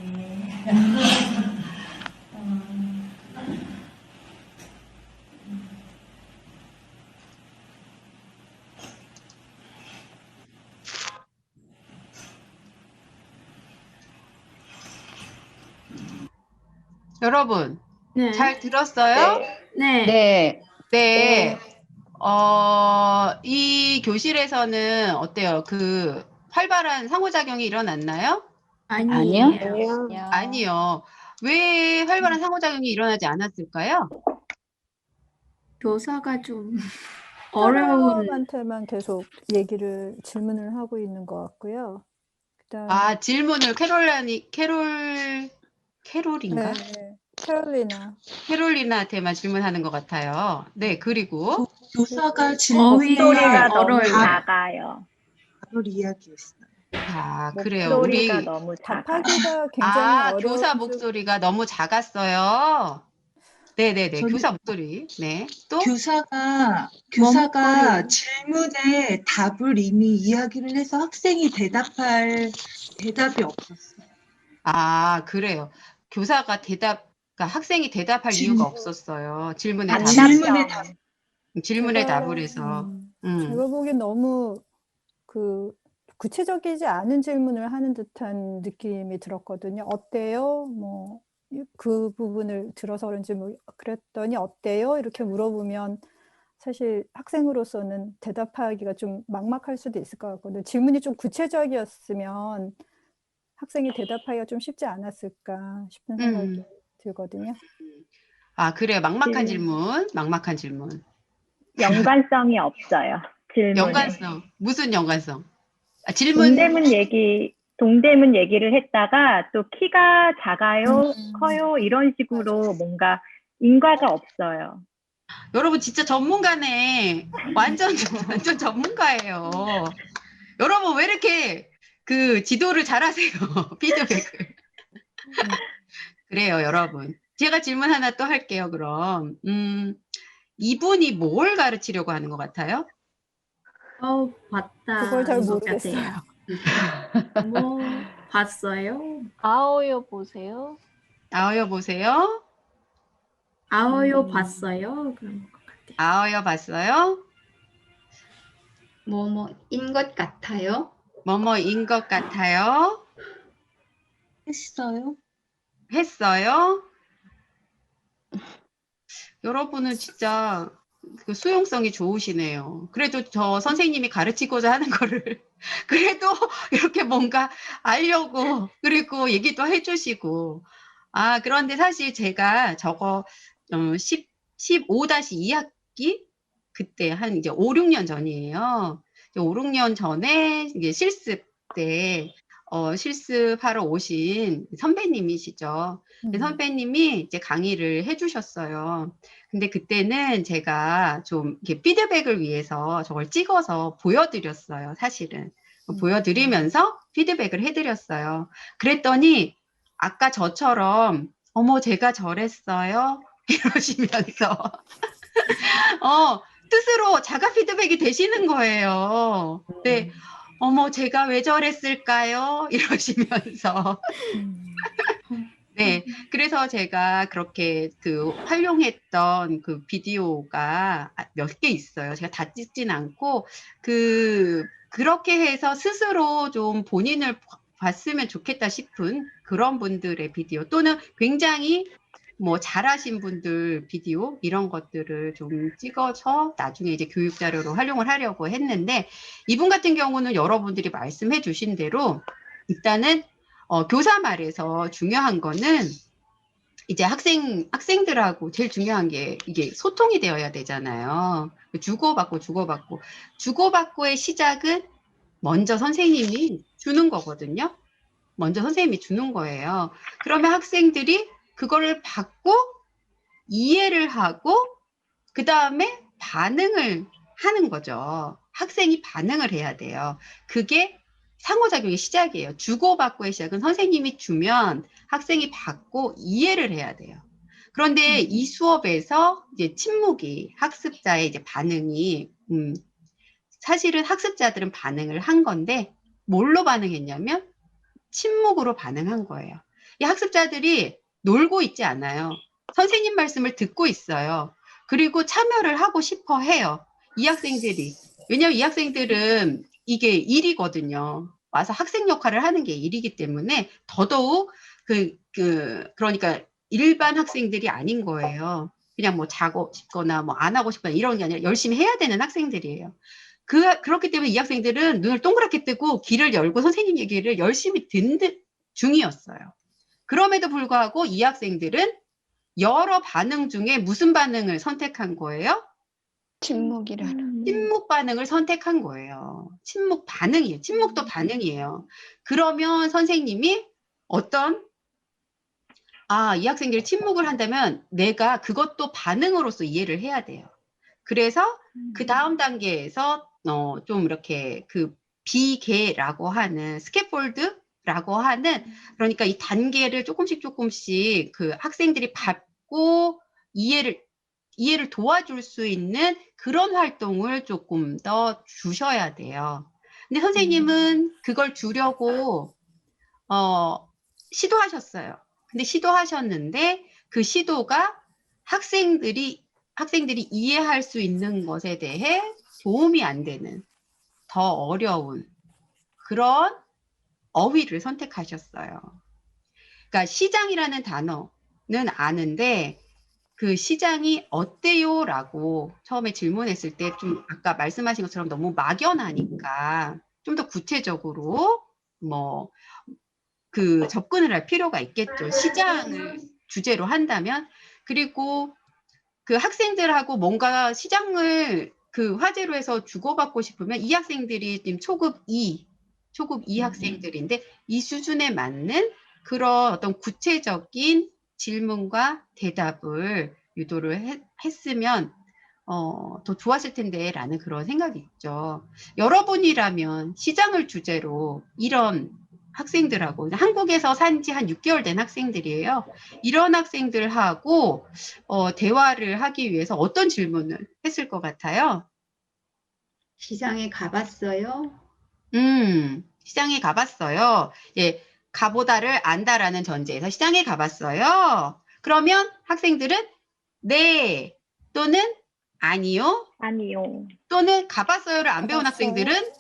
S11: 네.
S1: 여러분
S4: 네.
S1: 잘 들었어요?
S4: 네.
S2: 네.
S1: 네. 이 교실에서는 어때요? 그 활발한 상호작용이 일어났나요?
S2: 아니요.
S1: 아니요. 왜 활발한 상호작용이 일어나지 않았을까요?
S4: 교사가 좀 어려운
S9: 사람한테만 계속 질문을 하고 있는 것 같고요. 그다음
S1: 질문을 캐롤인가?
S9: 네, 캐롤리나한테만
S1: 질문하는 것 같아요. 네, 그리고
S11: 교사가
S4: 어휘가
S5: 너무
S4: 어려워요.
S5: 작아요.
S11: 바로 이야기했어요.
S1: 그래요. 우리
S5: 목소리가 너무 작아요.
S9: 답하기가 굉장히 어려운
S1: 교사 목소리가 너무 작았어요. 네네네, 교사 목소리. 네, 또
S11: 교사가 질문에 답을 이미 이야기를 해서 학생이 대답이 없었어요.
S1: 그래요. 교사가 학생이 대답할 이유가 없었어요. 질문에 답을 해서.
S9: 제가 보기엔 너무 구체적이지 않은 질문을 하는 듯한 느낌이 들었거든요. 어때요? 뭐 그 부분을 들어서 그런지 그랬더니 어때요? 이렇게 물어보면 사실 학생으로서는 대답하기가 좀 막막할 수도 있을 것 같거든요. 질문이 좀 구체적이었으면 학생이 대답하기가 좀 쉽지 않았을까 싶은 생각이 들거든요.
S1: 그래요. 막막한 질문.
S5: 연관성이 없어요. 질문에.
S1: 연관성. 무슨 연관성? 질문.
S5: 동대문 얘기를 했다가 또 키가 작아요, 커요 이런 식으로 뭔가 인과가 없어요.
S1: 여러분 진짜 전문가네. 완전 전문가예요. 여러분 왜 이렇게 그 지도를 잘하세요? 피드백을. 그래요, 여러분. 제가 질문 하나 또 할게요, 그럼. 이분이 뭘 가르치려고 하는 것 같아요?
S4: 봤다.
S9: 그걸 잘
S4: 것
S9: 모르겠어요.
S4: 같아요. 뭐 봤어요?
S3: 아오요 보세요.
S1: 아어여 보세요.
S4: 아어요 봤어요? 그런 것 같아요.
S1: 아어여 봤어요?
S6: 뭐뭐인 것 같아요.
S1: 뭐뭐인 것 같아요.
S11: 했어요?
S1: 했어요? 여러분은 진짜 그 수용성이 좋으시네요. 그래도 저 선생님이 가르치고자 하는 거를 그래도 이렇게 뭔가 알려고 그리고 얘기도 해주시고 그런데 사실 제가 저거 15-2학기 그때 한 이제 5, 6년 전이에요. 5, 6년 전에 이제 실습 때 실습하러 오신 선배님이시죠. 선배님이 이제 강의를 해주셨어요. 근데 그때는 제가 좀 이렇게 피드백을 위해서 저걸 찍어서 보여드렸어요. 사실은 보여드리면서 피드백을 해드렸어요. 그랬더니 아까 저처럼 어머 제가 저랬어요 이러시면서 뜻으로 자가 피드백이 되시는 거예요. 네. 어머, 제가 왜 저랬을까요? 이러시면서. 네. 그래서 제가 그렇게 그 활용했던 그 비디오가 몇 개 있어요. 제가 다 찍진 않고, 그렇게 해서 스스로 좀 본인을 봤으면 좋겠다 싶은 그런 분들의 비디오 또는 굉장히 뭐 잘하신 분들 비디오 이런 것들을 좀 찍어서 나중에 이제 교육 자료로 활용을 하려고 했는데 이분 같은 경우는 여러분들이 말씀해 주신 대로 일단은 교사 말에서 중요한 거는 이제 학생들하고 제일 중요한 게 이게 소통이 되어야 되잖아요. 주고받고의 시작은 먼저 선생님이 주는 거거든요. 먼저 선생님이 주는 거예요. 그러면 학생들이 그거를 받고 이해를 하고 그 다음에 반응을 하는 거죠. 학생이 반응을 해야 돼요. 그게 상호작용의 시작이에요. 주고받고의 시작은 선생님이 주면 학생이 받고 이해를 해야 돼요. 그런데 이 수업에서 이제 침묵이 학습자의 이제 반응이 사실은 학습자들은 반응을 한 건데 뭘로 반응했냐면 침묵으로 반응한 거예요. 이 학습자들이 놀고 있지 않아요. 선생님 말씀을 듣고 있어요. 그리고 참여를 하고 싶어 해요. 이 학생들이. 왜냐하면 이 학생들은 이게 일이거든요. 와서 학생 역할을 하는 게 일이기 때문에 더더욱 그러니까 일반 학생들이 아닌 거예요. 그냥 뭐 자고 싶거나 뭐 안 하고 싶거나 이런 게 아니라 열심히 해야 되는 학생들이에요. 그렇기 때문에 이 학생들은 눈을 동그랗게 뜨고 귀를 열고 선생님 얘기를 열심히 듣는 중이었어요. 그럼에도 불구하고 이 학생들은 여러 반응 중에 무슨 반응을 선택한 거예요?
S2: 침묵이라는.
S1: 침묵 반응을 선택한 거예요. 침묵 반응이에요. 침묵도 반응이에요. 그러면 선생님이 이 학생들이 침묵을 한다면 내가 그것도 반응으로서 이해를 해야 돼요. 그래서 그 다음 단계에서 좀 이렇게 그 비계라고 하는 스캐폴드라고 하는 그러니까 이 단계를 조금씩 그 학생들이 밟고 이해를 도와줄 수 있는 그런 활동을 조금 더 주셔야 돼요. 근데 선생님은 그걸 주려고 시도하셨어요. 근데 시도하셨는데 그 시도가 학생들이 이해할 수 있는 것에 대해 도움이 안 되는 더 어려운 그런 어휘를 선택하셨어요. 그러니까 시장이라는 단어는 아는데 그 시장이 어때요? 라고 처음에 질문했을 때 좀 아까 말씀하신 것처럼 너무 막연하니까 좀 더 구체적으로 접근을 할 필요가 있겠죠. 시장을 주제로 한다면. 그리고 그 학생들하고 뭔가 시장을 그 화제로 해서 주고받고 싶으면 이 학생들이 지금 초급 2 학생들인데 이 수준에 맞는 그런 어떤 구체적인 질문과 대답을 유도를 했으면 더 좋았을 텐데 라는 그런 생각이 있죠. 여러분이라면 시장을 주제로 이런 학생들하고 한국에서 산 지 한 6개월 된 학생들이에요. 이런 학생들하고 대화를 하기 위해서 어떤 질문을 했을 것 같아요?
S6: 시장에 가봤어요?
S1: 시장에 가봤어요. 예, 가보다를 안다라는 전제에서 시장에 가봤어요. 그러면 학생들은 네 또는 아니요
S5: 아니요.
S1: 또는 가봤어요를 안 배운
S9: 가봤어요.
S1: 학생들은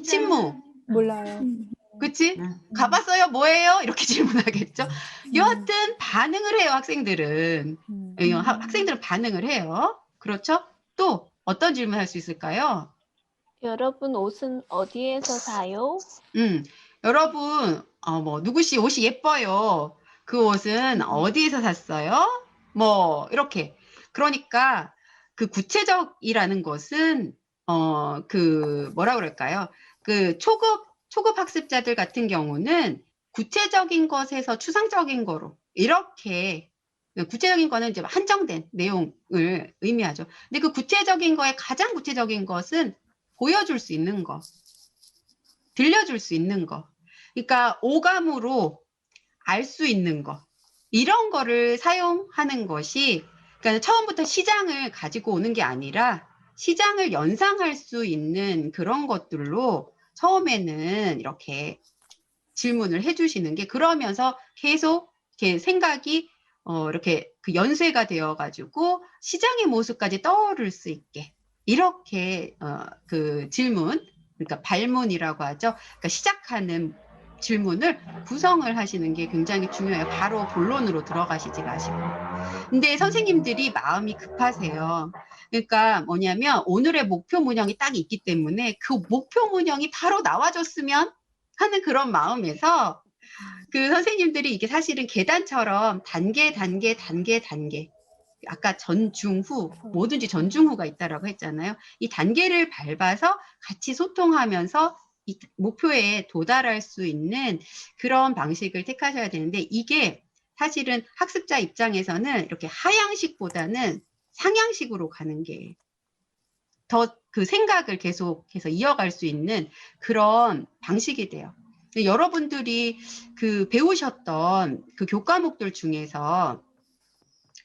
S1: 침묵.
S9: 몰라요.
S1: 그치? 가봤어요? 뭐예요? 이렇게 질문하겠죠. 여하튼 반응을 해요, 학생들은. 학생들은 반응을 해요. 그렇죠? 또 어떤 질문할 수 있을까요?
S2: 여러분 옷은 어디에서 사요?
S1: 여러분, 누구씨 옷이 예뻐요. 그 옷은 어디에서 샀어요? 뭐, 이렇게. 그러니까 그 구체적이라는 것은, 뭐라 그럴까요? 그 초급 학습자들 같은 경우는 구체적인 것에서 추상적인 거로 이렇게 구체적인 거는 이제 한정된 내용을 의미하죠. 근데 그 구체적인 거에 가장 구체적인 것은 보여줄 수 있는 거, 들려줄 수 있는 거. 그러니까 오감으로 알 수 있는 거. 이런 거를 사용하는 것이 그러니까 처음부터 시장을 가지고 오는 게 아니라 시장을 연상할 수 있는 그런 것들로 처음에는 이렇게 질문을 해주시는 게 그러면서 계속 이렇게 생각이 이렇게 그 연쇄가 되어가지고 시장의 모습까지 떠오를 수 있게 이렇게 그 질문 그러니까 발문이라고 하죠. 그러니까 시작하는 질문을 구성을 하시는 게 굉장히 중요해요. 바로 본론으로 들어가시지 마시고. 근데 선생님들이 마음이 급하세요. 그러니까 뭐냐면 오늘의 목표 문형이 딱 있기 때문에 그 목표 문형이 바로 나와줬으면 하는 그런 마음에서 그 선생님들이 이게 사실은 계단처럼 단계 아까 전, 중, 후 뭐든지 전, 중, 후가 있다라고 했잖아요. 이 단계를 밟아서 같이 소통하면서 이 목표에 도달할 수 있는 그런 방식을 택하셔야 되는데 이게 사실은 학습자 입장에서는 이렇게 하향식보다는 상향식으로 가는 게 더 그 생각을 계속해서 이어갈 수 있는 그런 방식이 돼요. 여러분들이 그 배우셨던 그 교과목들 중에서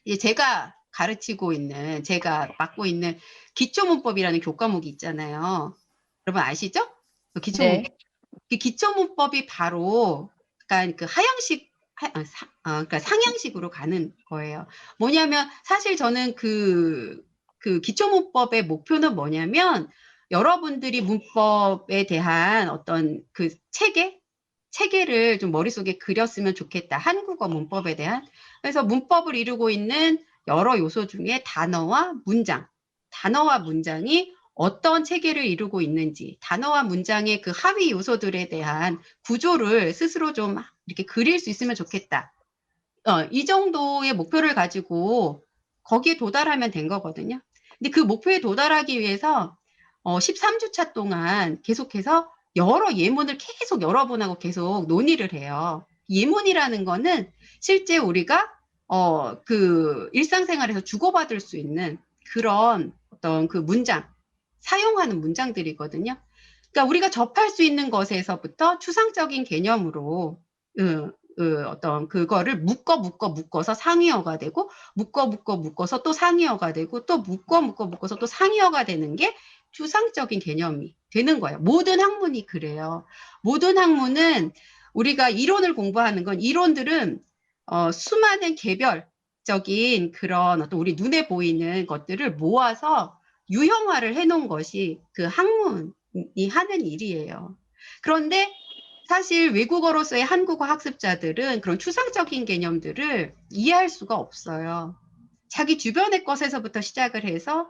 S1: 이제 제가 가르치고 있는, 제가 맡고 있는 기초문법이라는 교과목이 있잖아요. 여러분 아시죠? 그 기초문법.
S3: 네.
S1: 그 기초문법이 바로, 그러니까 그 하향식, 그러니까 상향식으로 가는 거예요. 뭐냐면 사실 저는 그 기초문법의 목표는 뭐냐면 여러분들이 문법에 대한 어떤 그 체계를 좀 머릿속에 그렸으면 좋겠다. 한국어 문법에 대한. 그래서 문법을 이루고 있는 여러 요소 중에 단어와 문장이 어떤 체계를 이루고 있는지, 단어와 문장의 그 하위 요소들에 대한 구조를 스스로 좀 이렇게 그릴 수 있으면 좋겠다. 이 정도의 목표를 가지고 거기에 도달하면 된 거거든요. 근데 그 목표에 도달하기 위해서 13주차 동안 계속해서 여러 예문을 계속 여러분하고 계속 논의를 해요. 예문이라는 거는 실제 우리가 그 일상생활에서 주고받을 수 있는 그런 어떤 그 사용하는 문장들이거든요. 그러니까 우리가 접할 수 있는 것에서부터 추상적인 개념으로 어떤 그거를 묶어서 상위어가 되고 묶어서 또 상위어가 되고 또 묶어서 또 상위어가 되는 게 추상적인 개념이 되는 거예요. 모든 학문이 그래요. 모든 학문은 우리가 이론을 공부하는 건 이론들은 수많은 개별적인 그런 어떤 우리 눈에 보이는 것들을 모아서 유형화를 해놓은 것이 그 학문이 하는 일이에요. 그런데 사실 외국어로서의 한국어 학습자들은 그런 추상적인 개념들을 이해할 수가 없어요. 자기 주변의 것에서부터 시작을 해서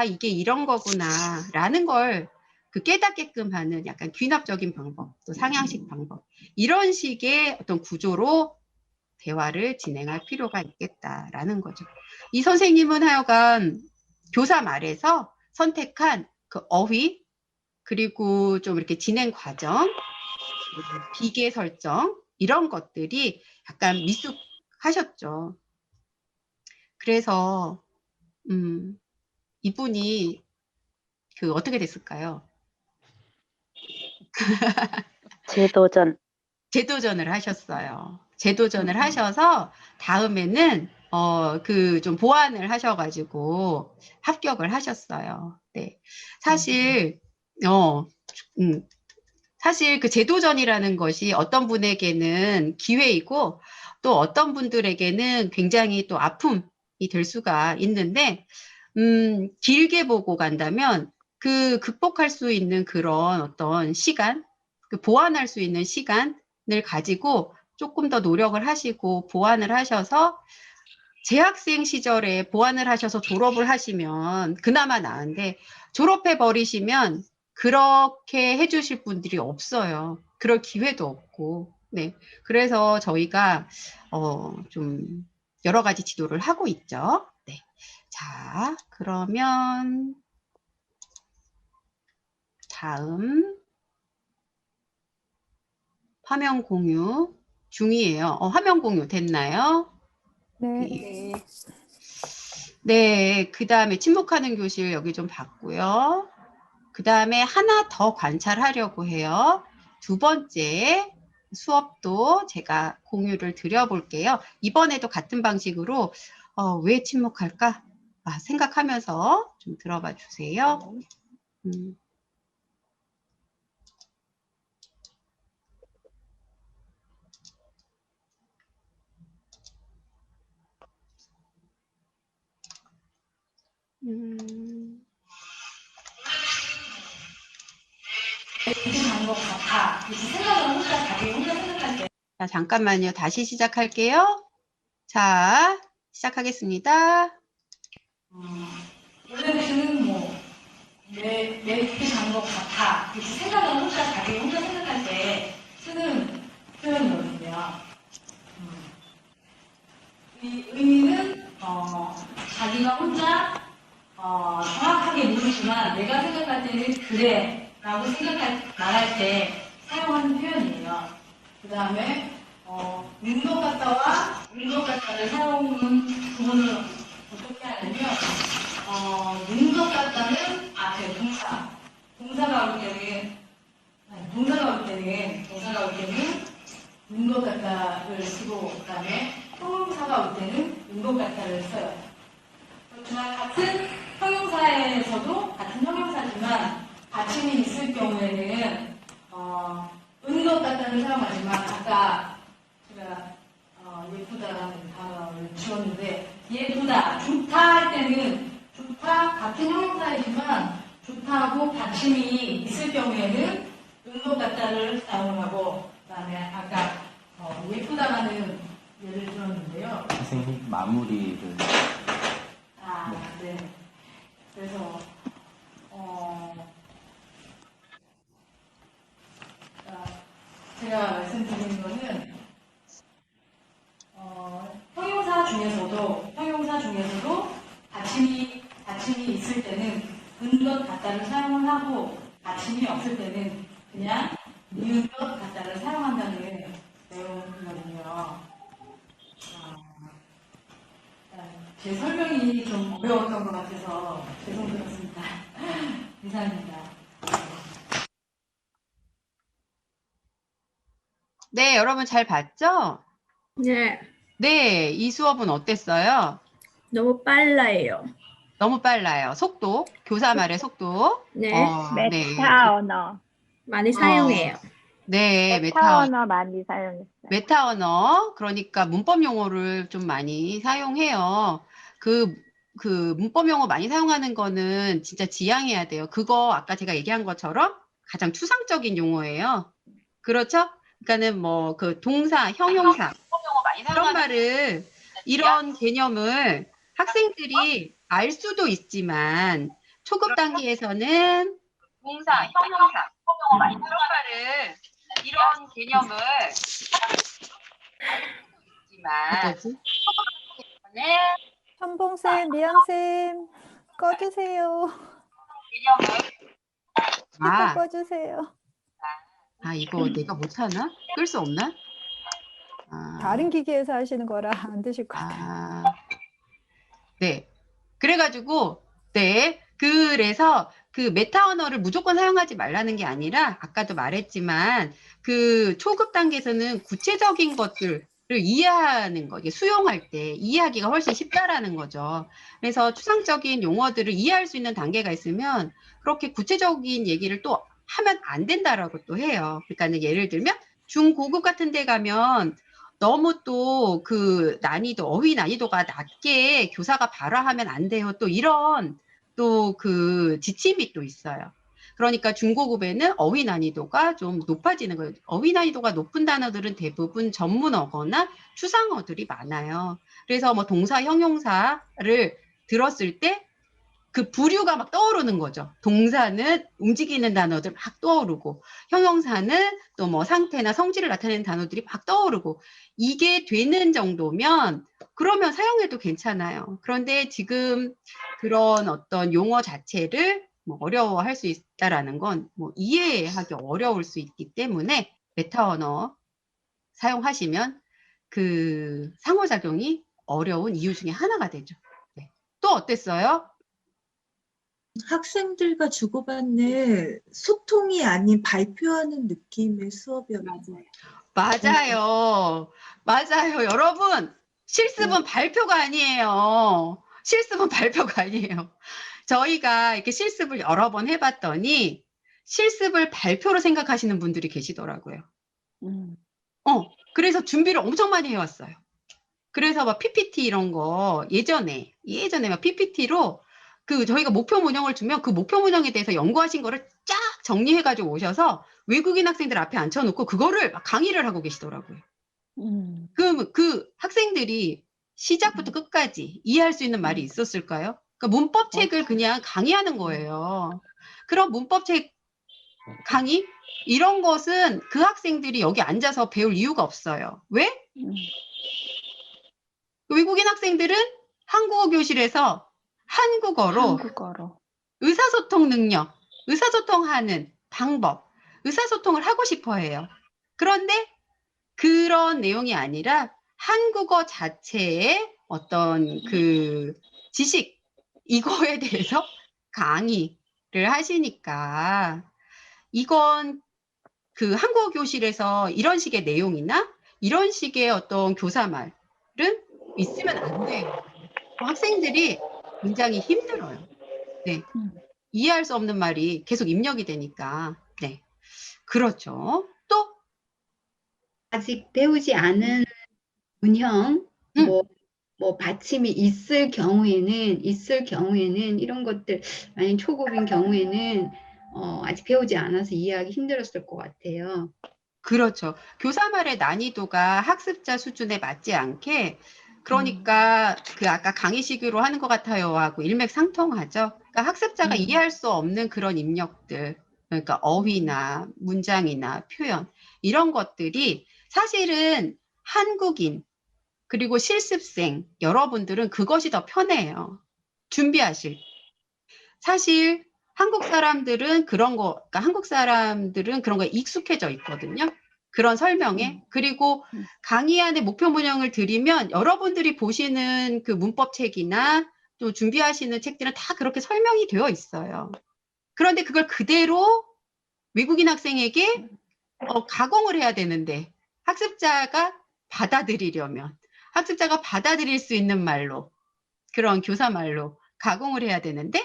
S1: 이게 이런 거구나 라는 걸 그 깨닫게끔 하는 약간 귀납적인 방법, 또 상향식 방법 이런 식의 어떤 구조로 대화를 진행할 필요가 있겠다라는 거죠. 이 선생님은 하여간 교사 말에서 선택한 그 어휘 그리고 좀 이렇게 진행 과정 비계 설정 이런 것들이 약간 미숙하셨죠. 그래서 이분이 그 어떻게 됐을까요? 재도전을 하셨어요. 재도전을 하셔서 다음에는 그 좀 보완을 하셔가지고 합격을 하셨어요. 네. 사실 사실 그 재도전이라는 것이 어떤 분에게는 기회이고 또 어떤 분들에게는 굉장히 또 아픔이 될 수가 있는데 길게 보고 간다면 그 극복할 수 있는 그런 어떤 시간, 그 보완할 수 있는 시간을 가지고 조금 더 노력을 하시고 보완을 하셔서 재학생 시절에 보완을 하셔서 졸업을 하시면 그나마 나은데 졸업해 버리시면 그렇게 해주실 분들이 없어요. 그럴 기회도 없고. 네. 그래서 저희가 좀 여러 가지 지도를 하고 있죠. 네. 자, 그러면 다음 화면 공유 중이에요. 화면 공유 됐나요?
S9: 네.
S1: 네, 그 다음에 침묵하는 교실 여기 좀 봤고요. 그 다음에 하나 더 관찰하려고 해요. 두 번째 수업도 제가 공유를 드려볼게요. 이번에도 같은 방식으로 왜 침묵할까? 생각하면서 좀 들어봐 주세요. 자, 잠깐만요. 다시 시작할게요. 자, 시작하겠습니다.
S12: 원래는 내 이렇게 간 것 같아. 이렇게 생각을 자기 혼자 생각할 때 쓰는 표현이거든요. 이 의미는 자기가 혼자 정확하게 모르지만 내가 생각할 때는 그래 라고 말할 때 사용하는 표현이에요. 그 다음에 는 것 같다와 는 것 같다를 사용하는 구분을 어떻게 하냐면 는 것 같다는 앞에 동사가 올 때는 는 것 같다를 쓰고 그다음에 형용사가 올 때는 는 것 같다를 써요. 그렇지만 같은 형용사지만 받침이 있을 경우에는 은 것 같다를 사용하지만 아까 제가 예쁘다라는 단어를 지웠는데 예쁘다, 좋다 할 때는 좋다 같은 형용사이지만 좋다하고 받침이 있을 경우에는 은 것 같다를 사용하고 그다음에 아까 예쁘다라는 예를 들었는데요.
S13: 선생님 마무리를.
S12: 네. 그래서 제가 말씀드리는 거는 형용사 중에서도 받침이 있을 때는 은 것 같다를 사용을 하고 받침이 없을 때는 그냥 니은 것 같다를 사용한다는 내용이거든요. 제 설명이 좀 어려웠던 것 같아서 죄송드렸습니다. 이상입니다.
S1: 네, 여러분 잘 봤죠?
S4: 네.
S1: 네, 이 수업은 어땠어요?
S4: 너무 빨라요.
S1: 너무 빨라요. 속도, 교사 말의 속도.
S4: 네.
S5: 메타 언어.
S4: 많이 사용해요.
S1: 네,
S5: 메타 언어 많이 사용했어요.
S1: 메타 언어. 그러니까 문법 용어를 좀 많이 사용해요. 그 문법 용어 많이 사용하는 거는 진짜 지양해야 돼요. 그거 아까 제가 얘기한 것처럼 가장 추상적인 용어예요. 그렇죠? 그러니까는 뭐 그 동사, 형용사 이런 말을 이런 개념을 학생들이 알 수도 있지만 초급 단계에서는 동사, 형용사 이런 말을 이런 개념을 알 수도 있지만
S9: 현봉쌤, 미양쌤 꺼주세요.
S1: 아,
S9: 꺼주세요.
S1: 이거 내가 못하나? 끌 수 없나?
S9: 다른 기기에서 하시는 거라 안 되실 것 같아요.
S1: 네. 그래서 그래가지고, 네. 그래서 그 메타 언어를 무조건 사용하지 말라는 게 아니라, 아까도 말했지만, 그 초급 단계에서는 구체적인 것들을 이해하는 거, 이게 수용할 때 이해하기가 훨씬 쉽다라는 거죠. 그래서 추상적인 용어들을 이해할 수 있는 단계가 있으면, 그렇게 구체적인 얘기를 또 하면 안 된다라고 또 해요. 그러니까는 예를 들면, 중고급 같은 데 가면, 너무 또 그 난이도, 어휘 난이도가 낮게 교사가 발화하면 안 돼요. 또 이런 또 그 지침이 또 있어요. 그러니까 중고급에는 어휘 난이도가 좀 높아지는 거예요. 어휘 난이도가 높은 단어들은 대부분 전문어거나 추상어들이 많아요. 그래서 뭐 동사, 형용사를 들었을 때 그 부류가 막 떠오르는 거죠. 동사는 움직이는 단어들 막 떠오르고, 형용사는 또 뭐 상태나 성질을 나타내는 단어들이 막 떠오르고, 이게 되는 정도면 그러면 사용해도 괜찮아요. 그런데 지금 그런 어떤 용어 자체를 뭐 어려워할 수 있다라는 건 뭐 이해하기 어려울 수 있기 때문에 메타 언어 사용하시면 그 상호작용이 어려운 이유 중에 하나가 되죠. 네. 또 어땠어요?
S11: 학생들과 주고받는 소통이 아닌 발표하는 느낌의 수업이었어요.
S1: 맞아요. 맞아요. 여러분, 실습은 발표가 아니에요. 실습은 발표가 아니에요. 저희가 이렇게 실습을 여러 번 해봤더니 실습을 발표로 생각하시는 분들이 계시더라고요. 그래서 준비를 엄청 많이 해왔어요. 그래서 막 PPT 이런 거 예전에 막 PPT로 그 저희가 목표 문형을 주면 그 목표 문형에 대해서 연구하신 거를 쫙 정리해가지고 오셔서 외국인 학생들 앞에 앉혀놓고 그거를 막 강의를 하고 계시더라고요. 그 학생들이 시작부터 끝까지 이해할 수 있는 말이 있었을까요? 그러니까 문법책을 그냥 강의하는 거예요. 그런 문법책 강의? 이런 것은 그 학생들이 여기 앉아서 배울 이유가 없어요. 왜? 외국인 학생들은 한국어 교실에서 한국어로 의사소통 능력, 의사소통하는 방법, 의사소통을 하고 싶어 해요. 그런데 그런 내용이 아니라 한국어 자체의 어떤 그 지식, 이거에 대해서 강의를 하시니까 이건 그 한국어 교실에서 이런 식의 내용이나 이런 식의 어떤 교사말은 있으면 안 돼요. 학생들이 굉장히 힘들어요. 네. 이해할 수 없는 말이 계속 입력이 되니까. 네. 그렇죠. 또?
S6: 아직 배우지 않은 문형, 뭐 받침이 있을 경우에는 이런 것들, 만약 초급인 경우에는 아직 배우지 않아서 이해하기 힘들었을 것 같아요.
S1: 그렇죠. 교사말의 난이도가 학습자 수준에 맞지 않게, 그러니까 그 아까 강의식으로 하는 것 같아요 하고 일맥상통하죠. 그러니까 학습자가 이해할 수 없는 그런 입력들, 그러니까 어휘나 문장이나 표현, 이런 것들이 사실은 한국인 그리고 실습생 여러분들은 그것이 더 편해요. 준비하실. 사실 한국 사람들은 그런 거, 그러니까 한국 사람들은 그런 거에 익숙해져 있거든요. 그런 설명에. 그리고 강의안의 목표 문형을 드리면 여러분들이 보시는 그 문법책이나 또 준비하시는 책들은 다 그렇게 설명이 되어 있어요. 그런데 그걸 그대로 외국인 학생에게 가공을 해야 되는데 학습자가 받아들이려면 학습자가 받아들일 수 있는 말로, 그런 교사말로 가공을 해야 되는데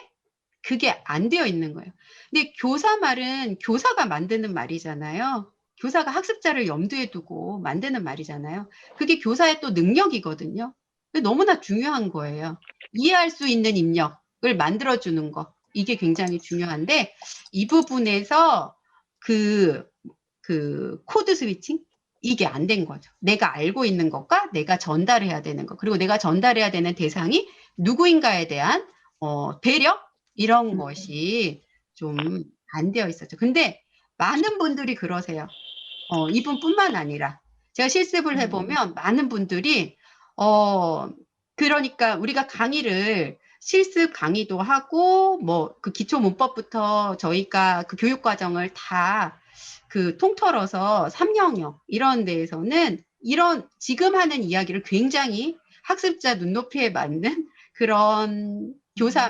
S1: 그게 안 되어 있는 거예요. 근데 교사말은 교사가 만드는 말이잖아요. 교사가 학습자를 염두에 두고 만드는 말이잖아요. 그게 교사의 또 능력이거든요. 너무나 중요한 거예요. 이해할 수 있는 입력을 만들어주는 거. 이게 굉장히 중요한데 이 부분에서 그 코드 스위칭? 이게 안 된 거죠. 내가 알고 있는 것과 내가 전달해야 되는 것, 그리고 내가 전달해야 되는 대상이 누구인가에 대한 배려? 이런 것이 좀 안 되어 있었죠. 근데 많은 분들이 그러세요. 이분뿐만 아니라 제가 실습을 해보면 많은 분들이 그러니까 우리가 강의를 실습 강의도 하고 뭐 그 기초 문법부터 저희가 그 교육 과정을 다 그 통틀어서 3영역 이런 데에서는 이런 지금 하는 이야기를 굉장히 학습자 눈높이에 맞는 그런 교사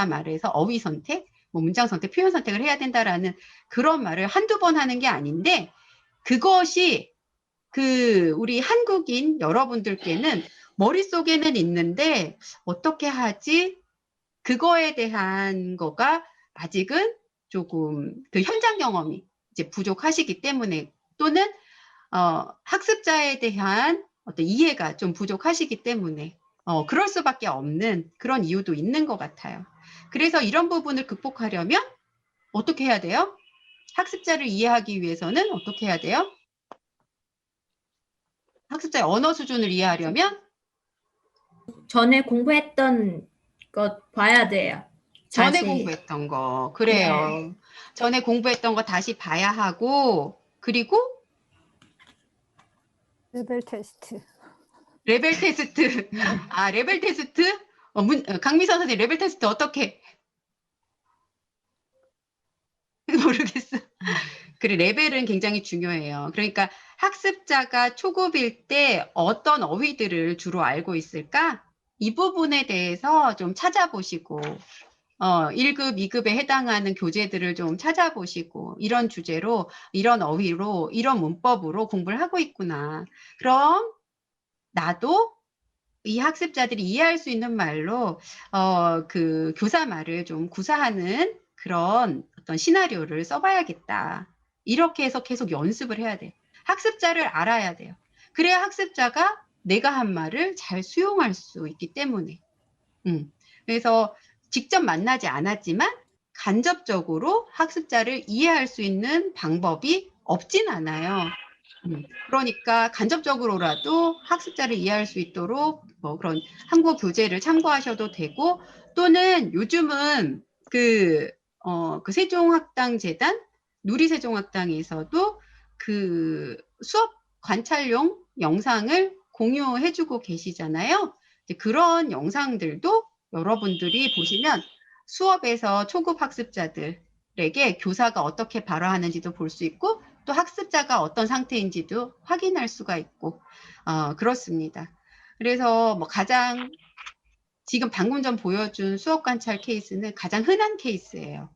S1: 말에서 어휘 선택, 뭐 문장 선택, 표현 선택을 해야 된다라는 그런 말을 한두 번 하는 게 아닌데, 그것이 우리 한국인 여러분들께는 머릿속에는 있는데 어떻게 하지? 그거에 대한 거가 아직은 조금 그 현장 경험이 이제 부족하시기 때문에, 또는 학습자에 대한 어떤 이해가 좀 부족하시기 때문에 그럴 수밖에 없는 그런 이유도 있는 것 같아요. 그래서 이런 부분을 극복하려면 어떻게 해야 돼요? 학습자를 이해하기 위해서는 어떻게 해야 돼요? 학습자의 언어 수준을 이해하려면
S4: 전에 공부했던 것 봐야 돼요.
S1: 전에
S4: 다시.
S1: 공부했던 거. 그래요. 전에 공부했던 거 다시 봐야 하고, 그리고
S9: 레벨 테스트.
S1: 레벨 테스트. 아, 레벨 테스트? 강미선 선생님, 레벨 테스트 어떻게? 모르겠어. 그래, 레벨은 굉장히 중요해요. 그러니까 학습자가 초급일 때 어떤 어휘들을 주로 알고 있을까? 이 부분에 대해서 좀 찾아보시고, 1급, 2급에 해당하는 교재들을 좀 찾아보시고, 이런 주제로, 이런 어휘로, 이런 문법으로 공부를 하고 있구나. 그럼 나도 이 학습자들이 이해할 수 있는 말로 그 교사 말을 좀 구사하는 그런 어떤 시나리오를 써봐야겠다. 이렇게 해서 계속 연습을 해야 돼요. 학습자를 알아야 돼요. 그래야 학습자가 내가 한 말을 잘 수용할 수 있기 때문에. 그래서 직접 만나지 않았지만 간접적으로 학습자를 이해할 수 있는 방법이 없진 않아요. 그러니까 간접적으로라도 학습자를 이해할 수 있도록 뭐 그런 한국어 교재를 참고하셔도 되고, 또는 요즘은 그 세종학당재단, 누리세종학당에서도 그 수업 관찰용 영상을 공유해주고 계시잖아요. 그런 영상들도 여러분들이 보시면 수업에서 초급 학습자들에게 교사가 어떻게 발화하는지도 볼 수 있고, 또 학습자가 어떤 상태인지도 확인할 수가 있고, 그렇습니다. 그래서 뭐 가장 지금 방금 전 보여준 수업 관찰 케이스는 가장 흔한 케이스예요.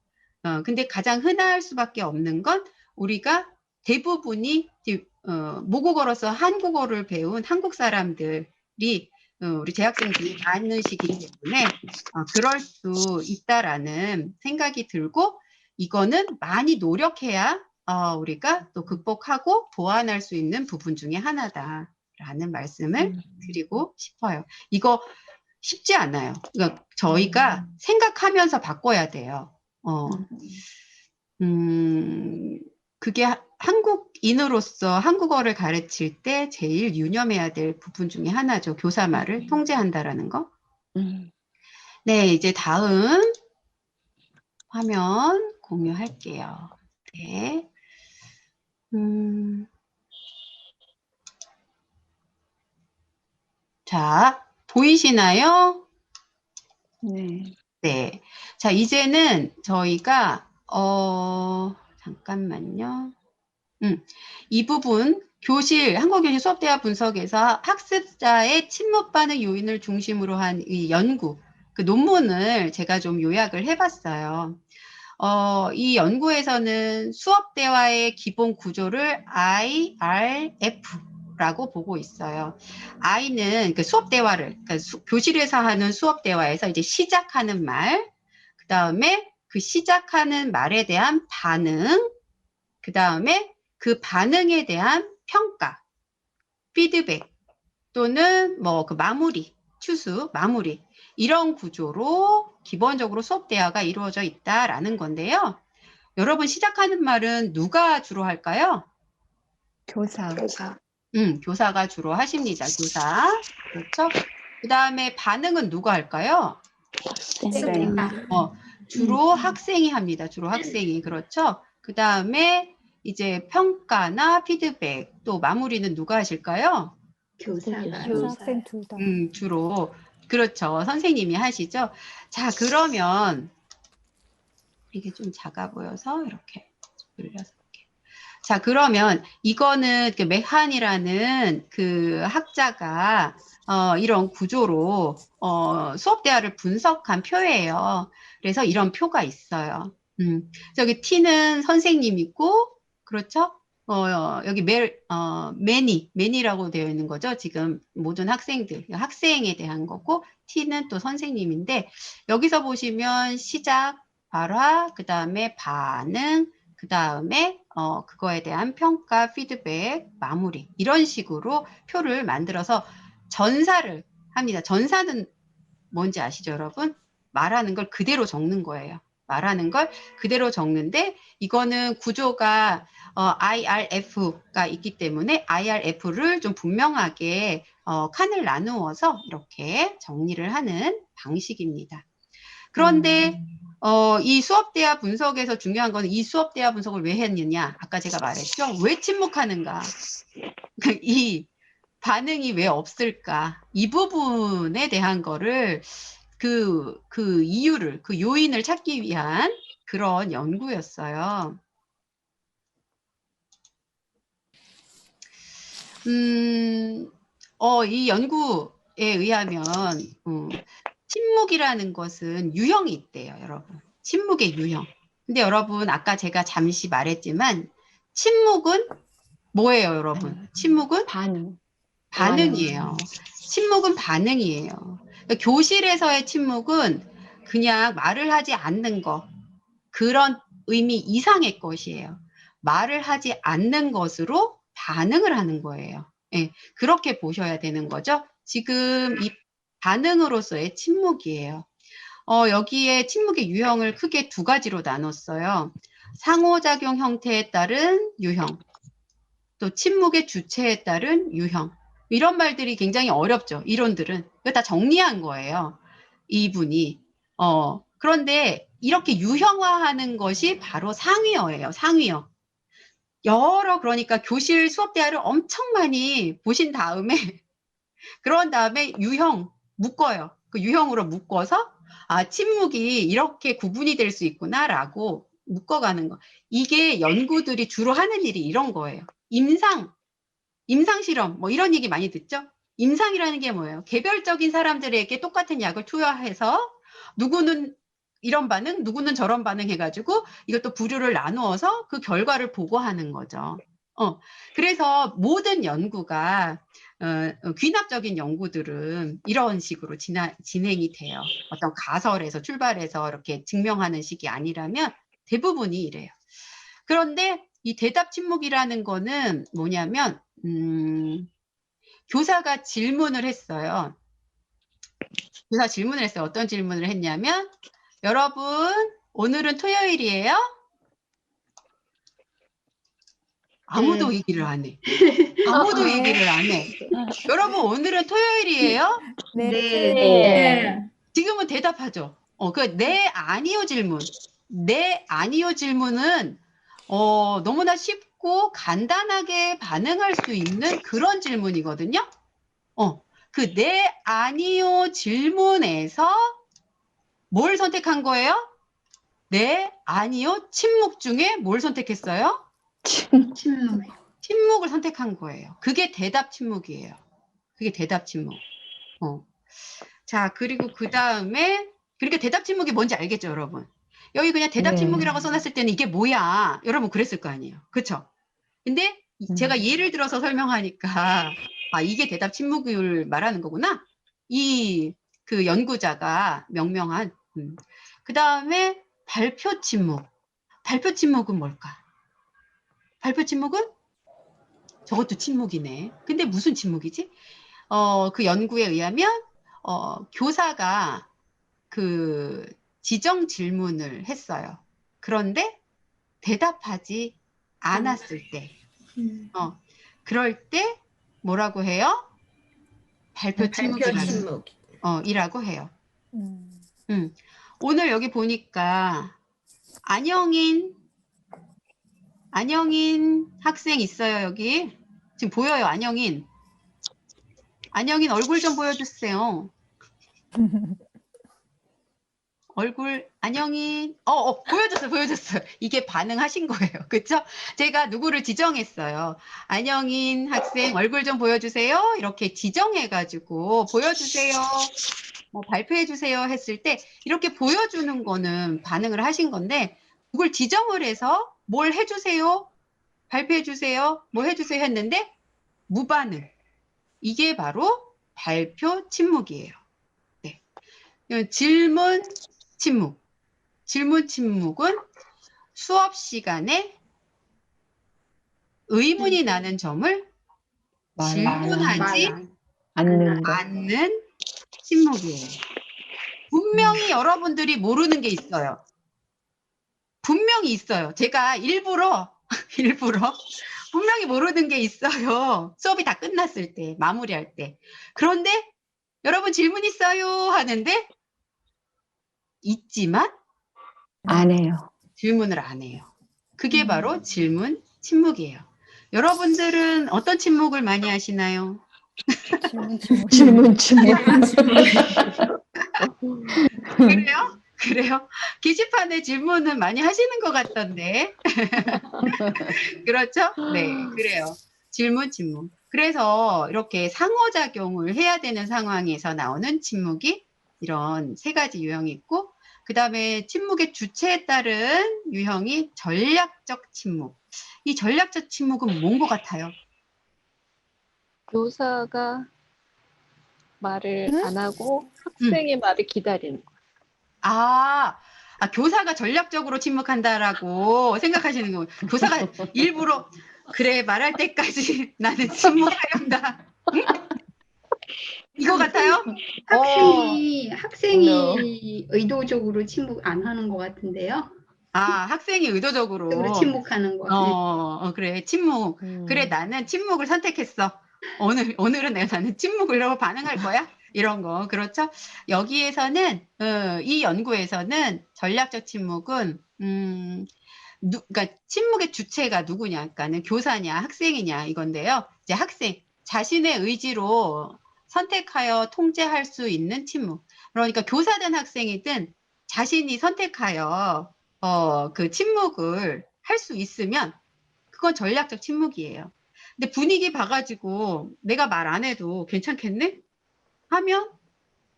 S1: 근데 가장 흔할 수밖에 없는 건 우리가 대부분이 모국어로서 한국어를 배운 한국 사람들이 우리 재학생들이 많으시기 때문에 그럴 수 있다라는 생각이 들고, 이거는 많이 노력해야 우리가 또 극복하고 보완할 수 있는 부분 중에 하나다라는 말씀을 드리고 싶어요. 이거 쉽지 않아요. 그러니까 저희가 생각하면서 바꿔야 돼요. 그게 한국인으로서 한국어를 가르칠 때 제일 유념해야 될 부분 중에 하나죠. 교사 말을 통제한다라는 거. 네, 이제 다음 화면 공유할게요. 네. 자, 보이시나요?
S3: 네.
S1: 네. 자, 이제는 저희가 잠깐만요. 이 부분 교실 한국교실 수업대화 분석에서 학습자의 침묵 반응 요인을 중심으로 한 이 연구, 그 논문을 제가 좀 요약을 해봤어요. 이 연구에서는 수업 대화의 기본 구조를 IRF라고 보고 있어요. I는 그 수업 대화를, 그러니까 교실에서 하는 수업 대화에서 이제 시작하는 말, 그 다음에 그 시작하는 말에 대한 반응, 그 다음에 그 반응에 대한 평가, 피드백, 또는 뭐 그 마무리, 추수, 마무리, 이런 구조로 기본적으로 수업 대화가 이루어져 있다라는 건데요. 여러분, 시작하는 말은 누가 주로 할까요?
S3: 교사.
S1: 교사가 주로 하십니다. 교사. 그렇죠? 그 다음에 반응은 누가 할까요? 주로 학생이 합니다. 주로 학생이. 그렇죠? 그 다음에 이제 평가나 피드백, 또 마무리는 누가 하실까요?
S4: 교사가.
S9: 학생 둘 다.
S1: 주로. 그렇죠. 선생님이 하시죠. 자, 그러면 이게 좀 작아 보여서 이렇게 늘려서 이렇게. 자, 그러면 이거는 그 메한이라는 그 학자가 이런 구조로 수업 대화를 분석한 표예요. 그래서 이런 표가 있어요. 저기 T는 선생님이고, 그렇죠? 여기 매니라고 되어 있는 거죠. 지금 모든 학생들, 학생에 대한 거고, T는 또 선생님인데, 여기서 보시면 시작, 발화, 그 다음에 반응, 그 다음에 그거에 대한 평가, 피드백, 마무리 이런 식으로 표를 만들어서 전사를 합니다. 전사는 뭔지 아시죠, 여러분? 말하는 걸 그대로 적는 거예요. 말하는 걸 그대로 적는데 이거는 구조가 IRF가 있기 때문에 IRF를 좀 분명하게 칸을 나누어서 이렇게 정리를 하는 방식입니다. 그런데 이 수업 대화 분석에서 중요한 거는 이 수업 대화 분석을 왜 했느냐? 아까 제가 말했죠. 왜 침묵하는가? 이 반응이 왜 없을까? 이 부분에 대한 거를 그 이유를, 그 요인을 찾기 위한 그런 연구였어요. 이 연구에 의하면 침묵이라는 것은 유형이 있대요, 여러분. 침묵의 유형. 근데 여러분, 아까 제가 잠시 말했지만 침묵은 뭐예요, 여러분? 침묵은 반응이에요. 침묵은 반응이에요. 그러니까 교실에서의 침묵은 그냥 말을 하지 않는 거, 그런 의미 이상의 것이에요. 말을 하지 않는 것으로 반응을 하는 거예요. 예, 그렇게 보셔야 되는 거죠. 지금 이 반응으로서의 침묵이에요. 여기에 침묵의 유형을 크게 두 가지로 나눴어요. 상호작용 형태에 따른 유형, 또 침묵의 주체에 따른 유형. 이런 말들이 굉장히 어렵죠. 이론들은. 이거 다 정리한 거예요. 이분이. 그런데 이렇게 유형화하는 것이 바로 상위어예요. 상위어. 그러니까 교실 수업 대화를 엄청 많이 보신 다음에 그런 다음에 유형 묶어요. 그 유형으로 묶어서 침묵이 이렇게 구분이 될 수 있구나라고 묶어가는 거. 이게 연구들이 주로 하는 일이 이런 거예요. 임상 실험 뭐 이런 얘기 많이 듣죠? 임상이라는 게 뭐예요? 개별적인 사람들에게 똑같은 약을 투여해서 누구는 이런 반응, 누구는 저런 반응 해가지고 이것도 부류를 나누어서 그 결과를 보고하는 거죠. 그래서 모든 연구가 귀납적인 연구들은 이런 식으로 진행이 돼요. 어떤 가설에서 출발해서 이렇게 증명하는 식이 아니라면 대부분이 이래요. 그런데 이 대답 침묵이라는 거는 뭐냐면 교사가 질문을 했어요. 교사 질문을 했어요. 어떤 질문을 했냐면 여러분 오늘은 토요일이에요? 아무도 얘기를 안 해. 아무도 얘기를 안 해. 여러분 오늘은 토요일이에요?
S4: 네.
S1: 지금은 대답하죠. 네, 아니요 질문. 네, 아니요 질문은 너무나 쉽고 간단하게 반응할 수 있는 그런 질문이거든요. 그 네, 아니요 질문에서 뭘 선택한 거예요? 네, 아니요 침묵 중에 뭘 선택했어요? 침묵을 선택한 거예요. 그게 대답 침묵이에요. 그게 대답 침묵. 자, 그리고 그 다음에, 그러니까 대답 침묵이 뭔지 알겠죠, 여러분? 여기 그냥 대답 침묵이라고 써놨을 때는 이게 뭐야? 여러분 그랬을 거 아니에요. 그쵸? 근데 제가 예를 들어서 설명하니까, 이게 대답 침묵을 말하는 거구나? 그 연구자가 명명한. 그 다음에 발표 침묵. 발표 침묵은 뭘까? 발표 침묵은? 저것도 침묵이네. 근데 무슨 침묵이지? 그 연구에 의하면 교사가 그 지정 질문을 했어요. 그런데 대답하지 않았을 때, 그럴 때 뭐라고 해요? 발표 침묵이라고 해요. 오늘 여기 보니까 안영인 학생 있어요, 여기. 지금 보여요, 안영인. 안영인 얼굴 좀 보여주세요. 얼굴 안녕인. 보여줬어요. 이게 반응하신 거예요. 그쵸? 제가 누구를 지정했어요. 안녕인 학생 얼굴 좀 보여주세요. 이렇게 지정해가지고 보여주세요. 뭐 발표해주세요 했을 때 이렇게 보여주는 거는 반응을 하신 건데 그걸 지정을 해서 뭘 해주세요. 발표해주세요. 뭐 해주세요 했는데 무반응. 이게 바로 발표 침묵이에요. 네. 질문 침묵. 질문 침묵은 수업 시간에 의문이 나는 점을 질문하지 않는 침묵이에요. 분명히 여러분들이 모르는 게 있어요. 분명히 있어요. 제가 일부러 분명히 모르는 게 있어요. 수업이 다 끝났을 때, 마무리할 때. 그런데 여러분 질문 있어요 하는데 있지만
S3: 안 해요.
S1: 질문을 안 해요. 그게 바로 질문 침묵이에요. 여러분들은 어떤 침묵을 많이 하시나요?
S3: 질문 침묵.
S1: 그래요? 게시판에 질문은 많이 하시는 것 같던데. 그렇죠? 네, 그래요. 질문, 침묵. 그래서 이렇게 상호작용을 해야 되는 상황에서 나오는 침묵이 이런 세 가지 유형이 있고, 그 다음에 침묵의 주체에 따른 유형이 전략적 침묵. 이 전략적 침묵은 뭔 것 같아요?
S2: 교사가 말을 안 하고 학생의 말을 기다리는 거.
S1: 교사가 전략적으로 침묵한다라고 생각하시는 거예요. 교사가 일부러 그래 말할 때까지 나는 침묵하련다. 이거 같아요?
S6: 학생이 의도적으로 침묵 안 하는 것 같은데요.
S1: 학생이 의도적으로
S6: 침묵하는 거.
S1: 그래 침묵. 그래 나는 침묵을 선택했어. 오늘은 나는 침묵으로 반응할 거야. 이런 거 그렇죠? 여기에서는 이 연구에서는 전략적 침묵은 그러니까 침묵의 주체가 누구냐, 그러니까는 교사냐, 학생이냐 이건데요. 이제 학생 자신의 의지로 선택하여 통제할 수 있는 침묵. 그러니까 교사든 학생이든 자신이 선택하여 그 침묵을 할 수 있으면 그건 전략적 침묵이에요. 근데 분위기 봐가지고 내가 말 안 해도 괜찮겠네? 하면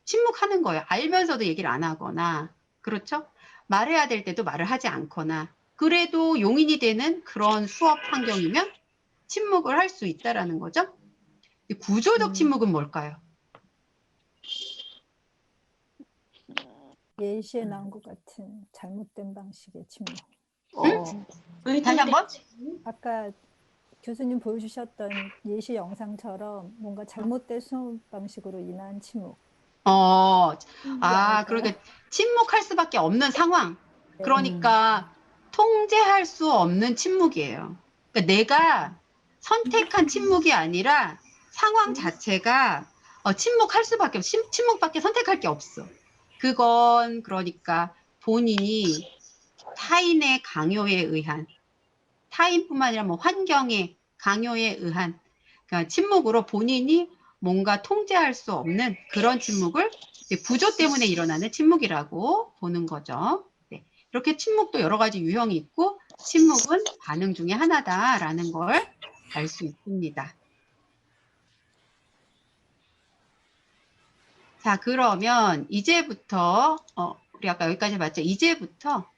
S1: 침묵하는 거예요. 알면서도 얘기를 안 하거나, 그렇죠? 말해야 될 때도 말을 하지 않거나, 그래도 용인이 되는 그런 수업 환경이면 침묵을 할 수 있다라는 거죠. 구조적 침묵은 뭘까요?
S9: 예시에 나온 것 같은 잘못된 방식의 침묵.
S1: 다시 한번?
S9: 아까 교수님 보여주셨던 예시 영상처럼 뭔가 잘못된 수업 방식으로 인한 침묵.
S1: 그러니까 침묵할 수밖에 없는 상황. 그러니까 통제할 수 없는 침묵이에요. 그러니까 내가 선택한 침묵이 아니라 상황 자체가 침묵할 수밖에 없어. 침묵밖에 선택할 게 없어. 그건 그러니까 본인이 타인의 강요에 의한, 타인뿐만 아니라 뭐 환경의 강요에 의한, 그러니까 침묵으로 본인이 뭔가 통제할 수 없는 그런 침묵을 구조 때문에 일어나는 침묵이라고 보는 거죠. 네. 이렇게 침묵도 여러 가지 유형이 있고 침묵은 반응 중에 하나다라는 걸 알 수 있습니다. 자, 그러면 이제부터 우리 아까 여기까지 봤죠? 이제부터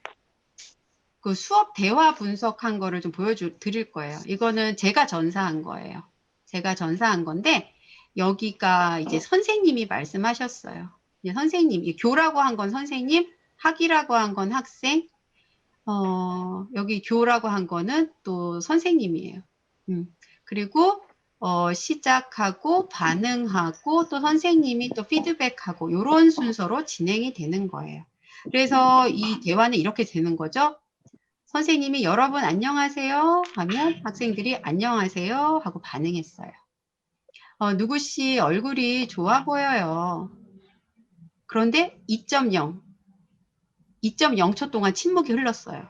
S1: 그 수업 대화 분석한 거를 좀 보여드릴 거예요. 이거는 제가 전사한 거예요. 제가 전사한 건데 여기가 이제 선생님이 말씀하셨어요. 이제 선생님, 교라고 한 건 선생님, 학이라고 한 건 학생, 여기 교라고 한 거는 또 선생님이에요. 그리고 시작하고 반응하고 또 선생님이 또 피드백하고 이런 순서로 진행이 되는 거예요. 그래서 이 대화는 이렇게 되는 거죠. 선생님이 여러분 안녕하세요 하면 학생들이 안녕하세요 하고 반응했어요. 누구씨 얼굴이 좋아 보여요. 그런데 2.0초 동안 침묵이 흘렀어요.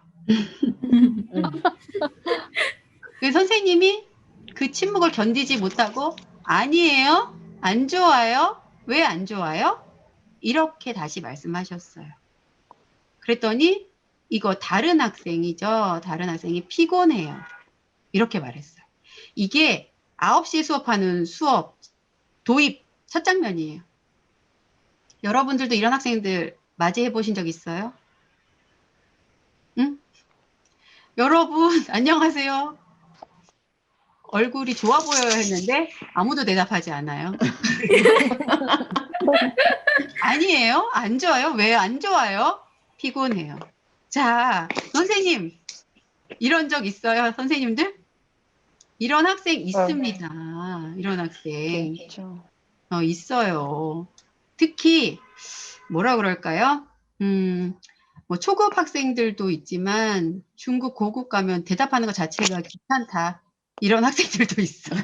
S1: 그 선생님이 그 침묵을 견디지 못하고 아니에요? 안 좋아요? 왜 안 좋아요? 이렇게 다시 말씀하셨어요. 그랬더니 이거 다른 학생이죠. 다른 학생이 피곤해요. 이렇게 말했어요. 이게 9시에 수업하는 수업 도입 첫 장면이에요. 여러분들도 이런 학생들 맞이해 보신 적 있어요? 응? 여러분 안녕하세요. 얼굴이 좋아 보여요 했는데 아무도 대답하지 않아요. 아니에요? 안 좋아요? 왜 안 좋아요? 피곤해요. 자, 선생님 이런 적 있어요? 선생님들? 이런 학생 있습니다. 이런 학생
S3: 그렇죠.
S1: 있어요. 특히 뭐라 그럴까요? 뭐 초급 학생들도 있지만 중급, 고급 가면 대답하는 것 자체가 귀찮다. 이런 학생들도 있어요.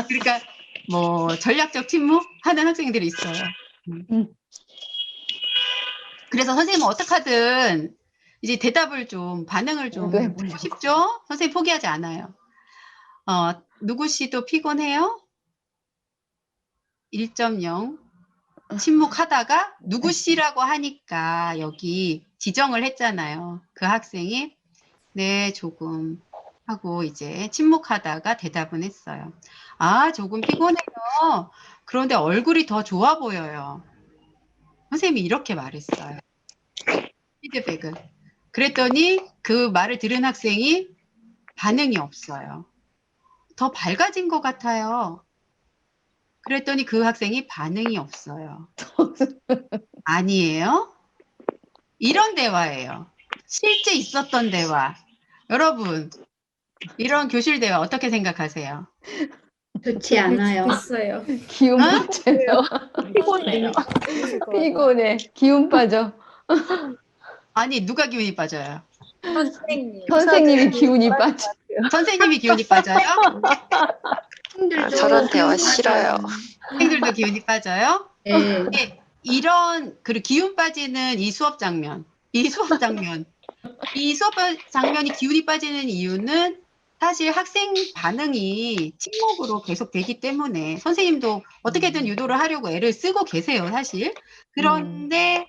S1: 그러니까 뭐 전략적 침묵 하는 학생들이 있어요. 그래서 선생님은 어떡하든 이제 대답을 좀 반응을 좀 해보고 싶죠? 선생님 포기하지 않아요. 누구 씨도 피곤해요? 1.0 침묵하다가 누구 씨라고 하니까 여기 지정을 했잖아요. 그 학생이 네 조금 하고 이제 침묵하다가 대답은 했어요. 아 조금 피곤해요. 그런데 얼굴이 더 좋아 보여요. 선생님이 이렇게 말했어요. 피드백을. 그랬더니 그 말을 들은 학생이 반응이 없어요. 더 밝아진 것 같아요. 그랬더니 그 학생이 반응이 없어요. 아니에요? 이런 대화예요. 실제 있었던 대화. 여러분, 이런 교실 대화 어떻게 생각하세요?
S6: 좋지 않아요.
S4: 있어요.
S3: 기운 빠져요.
S2: 피곤해요.
S3: 피곤해. 기운 빠져.
S1: 아니, 누가 기운이 빠져요?
S3: 선생님이 기운이 빠져.
S1: 선생님이 기운이 빠져요?
S7: 저런 대화 싫어요.
S1: 학생들도 기운이 빠져요?
S6: 네.
S1: 네, 이런 기운 빠지는 이 수업 장면이 기운이 빠지는 이유는 사실 학생 반응이 침묵으로 계속 되기 때문에 선생님도 어떻게든 유도를 하려고 애를 쓰고 계세요, 사실. 그런데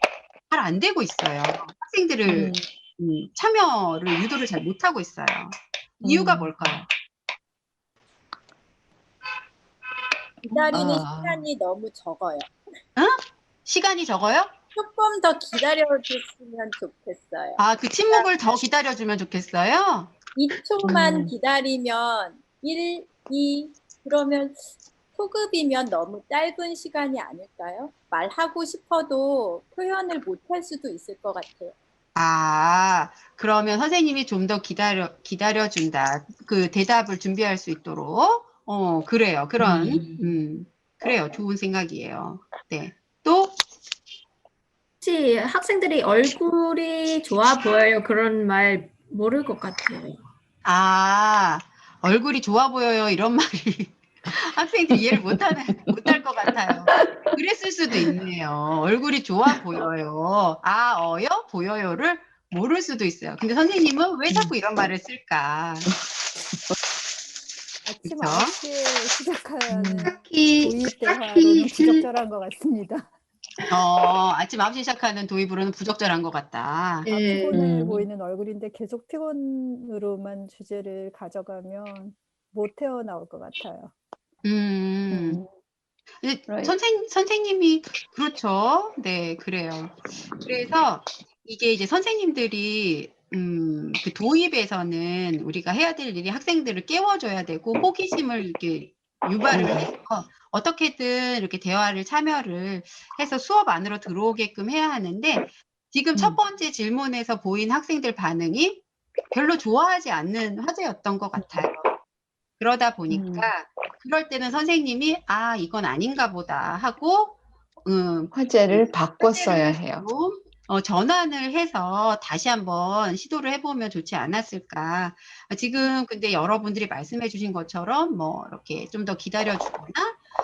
S1: 잘 안 되고 있어요. 학생들을 참여를 유도를 잘 못하고 있어요. 이유가 뭘까요?
S14: 기다리는 시간이 너무 적어요.
S1: 시간이 적어요?
S14: 조금 더 기다려줬으면 좋겠어요.
S1: 아, 그 침묵을 더 기다려주면 좋겠어요?
S14: 2초만 기다리면 1, 2 그러면 초급이면 너무 짧은 시간이 아닐까요? 말하고 싶어도 표현을 못할 수도 있을 것 같아요.
S1: 아, 그러면 선생님이 좀 더 기다려준다. 그 대답을 준비할 수 있도록. 그래요. 그래요. 좋은 생각이에요. 네. 또?
S4: 혹시 학생들이 얼굴이 좋아 보여요 그런 말 모를 것 같아요.
S1: 아, 얼굴이 좋아 보여요. 이런 말이 학생들이 이해를 못할 것 같아요. 그랬을 수도 있네요. 얼굴이 좋아 보여요. 아, 보여요를 모를 수도 있어요. 근데 선생님은 왜 자꾸 이런 말을 쓸까?
S9: 아침
S1: 그쵸?
S9: 9시에 시작하는
S6: 특히
S9: 도입 대화로는 부적절한 것 같습니다.
S1: 아침 9시 시작하는 도입으로는 부적절한 것 같다.
S9: 피곤해 보이는 얼굴인데 계속 피곤으로만 주제를 가져가면 못 태어나올 것 같아요.
S1: 선생님이 그렇죠. 네, 그래요. 그래서 이게 이제 선생님들이 그 도입에서는 우리가 해야 될 일이 학생들을 깨워줘야 되고 호기심을 이렇게 유발을 해서 어떻게든 이렇게 대화를 참여를 해서 수업 안으로 들어오게끔 해야 하는데 지금 첫 번째 질문에서 보인 학생들 반응이 별로 좋아하지 않는 화제였던 것 같아요. 그러다 보니까 그럴 때는 선생님이 아 이건 아닌가 보다 하고
S3: 화제를 바꿨어야 해요.
S1: 전환을 해서 다시 한번 시도를 해보면 좋지 않았을까. 지금 근데 여러분들이 말씀해 주신 것처럼 뭐 이렇게 좀 더 기다려주거나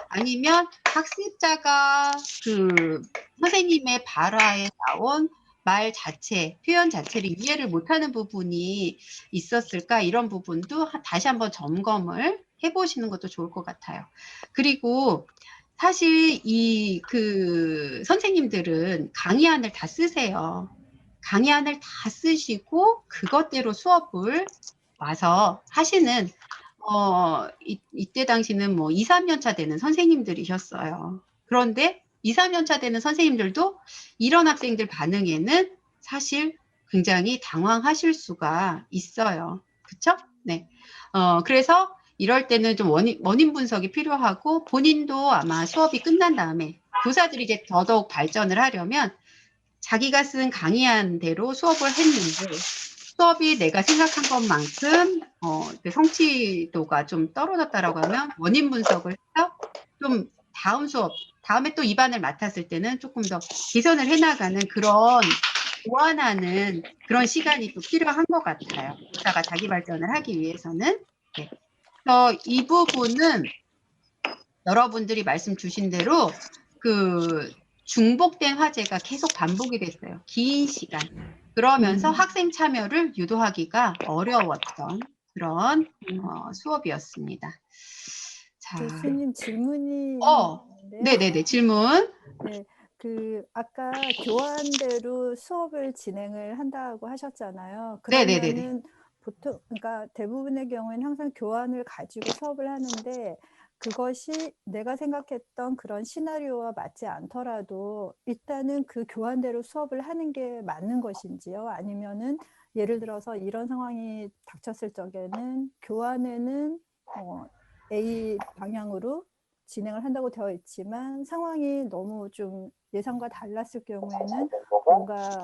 S1: 아니면 학습자가 그 선생님의 발화에 나온 말 자체, 표현 자체를 이해를 못하는 부분이 있었을까 이런 부분도 다시 한번 점검을 해보시는 것도 좋을 것 같아요. 그리고 사실 그 선생님들은 강의안을 다 쓰세요. 강의안을 다 쓰시고 그것대로 수업을 와서 하시는 이때 당시는 뭐 2, 3년 차 되는 선생님들이셨어요. 그런데 2, 3년 차 되는 선생님들도 이런 학생들 반응에는 사실 굉장히 당황하실 수가 있어요. 그쵸? 네. 그래서 이럴 때는 좀 원인 분석이 필요하고 본인도 아마 수업이 끝난 다음에 교사들이 이제 더더욱 발전을 하려면 자기가 쓴 강의안대로 수업을 했는데 수업이 내가 생각한 것만큼 그 성취도가 좀 떨어졌다라고 하면 원인 분석을 해서 좀 다음 수업, 다음에 또 2반을 맡았을 때는 조금 더 개선을 해나가는 그런 보완하는 그런 시간이 또 필요한 것 같아요. 교사가 자기 발전을 하기 위해서는. 네. 그래서 이 부분은 여러분들이 말씀 주신 대로 그 중복된 화제가 계속 반복이 됐어요. 긴 시간. 그러면서 학생 참여를 유도하기가 어려웠던 그런 수업이었습니다. 자,
S9: 교수님 질문이 있는데요.
S1: 네네네, 질문.
S9: 네, 아까 교환대로 수업을 진행을 한다고 하셨잖아요.
S1: 네네네네.
S9: 그러면은 보통, 그러니까 대부분의 경우에는 항상 교환을 가지고 수업을 하는데 그것이 내가 생각했던 그런 시나리오와 맞지 않더라도 일단은 그 교환대로 수업을 하는 게 맞는 것인지요? 아니면은 예를 들어서 이런 상황이 닥쳤을 적에는 교환에는 A 방향으로 진행을 한다고 되어 있지만 상황이 너무 좀 예상과 달랐을 경우에는 뭔가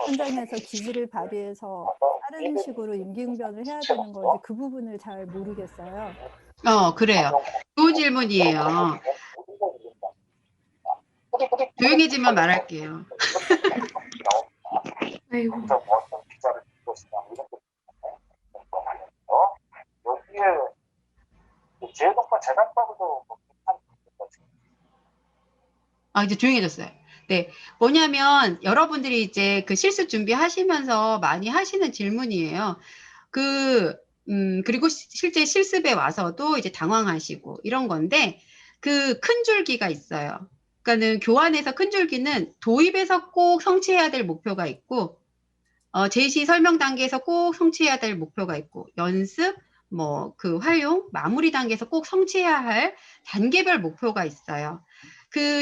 S9: 현장에서 기지를 발휘해서 다른 식으로 임기응변을 해야 되는 건지 그 부분을 잘 모르겠어요.
S1: 그래요. 좋은 질문이에요. 조용해지면 말할게요.
S6: 아이고.
S1: 이제 조용해졌어요. 네. 뭐냐면 여러분들이 이제 그 실습 준비하시면서 많이 하시는 질문이에요. 그리고 실제 실습에 와서도 이제 당황하시고 이런 건데 그 큰 줄기가 있어요. 그러니까는 교환에서 큰 줄기는 도입에서 꼭 성취해야 될 목표가 있고 제시 설명 단계에서 꼭 성취해야 될 목표가 있고 연습 뭐 그 활용 마무리 단계에서 꼭 성취해야 할 단계별 목표가 있어요.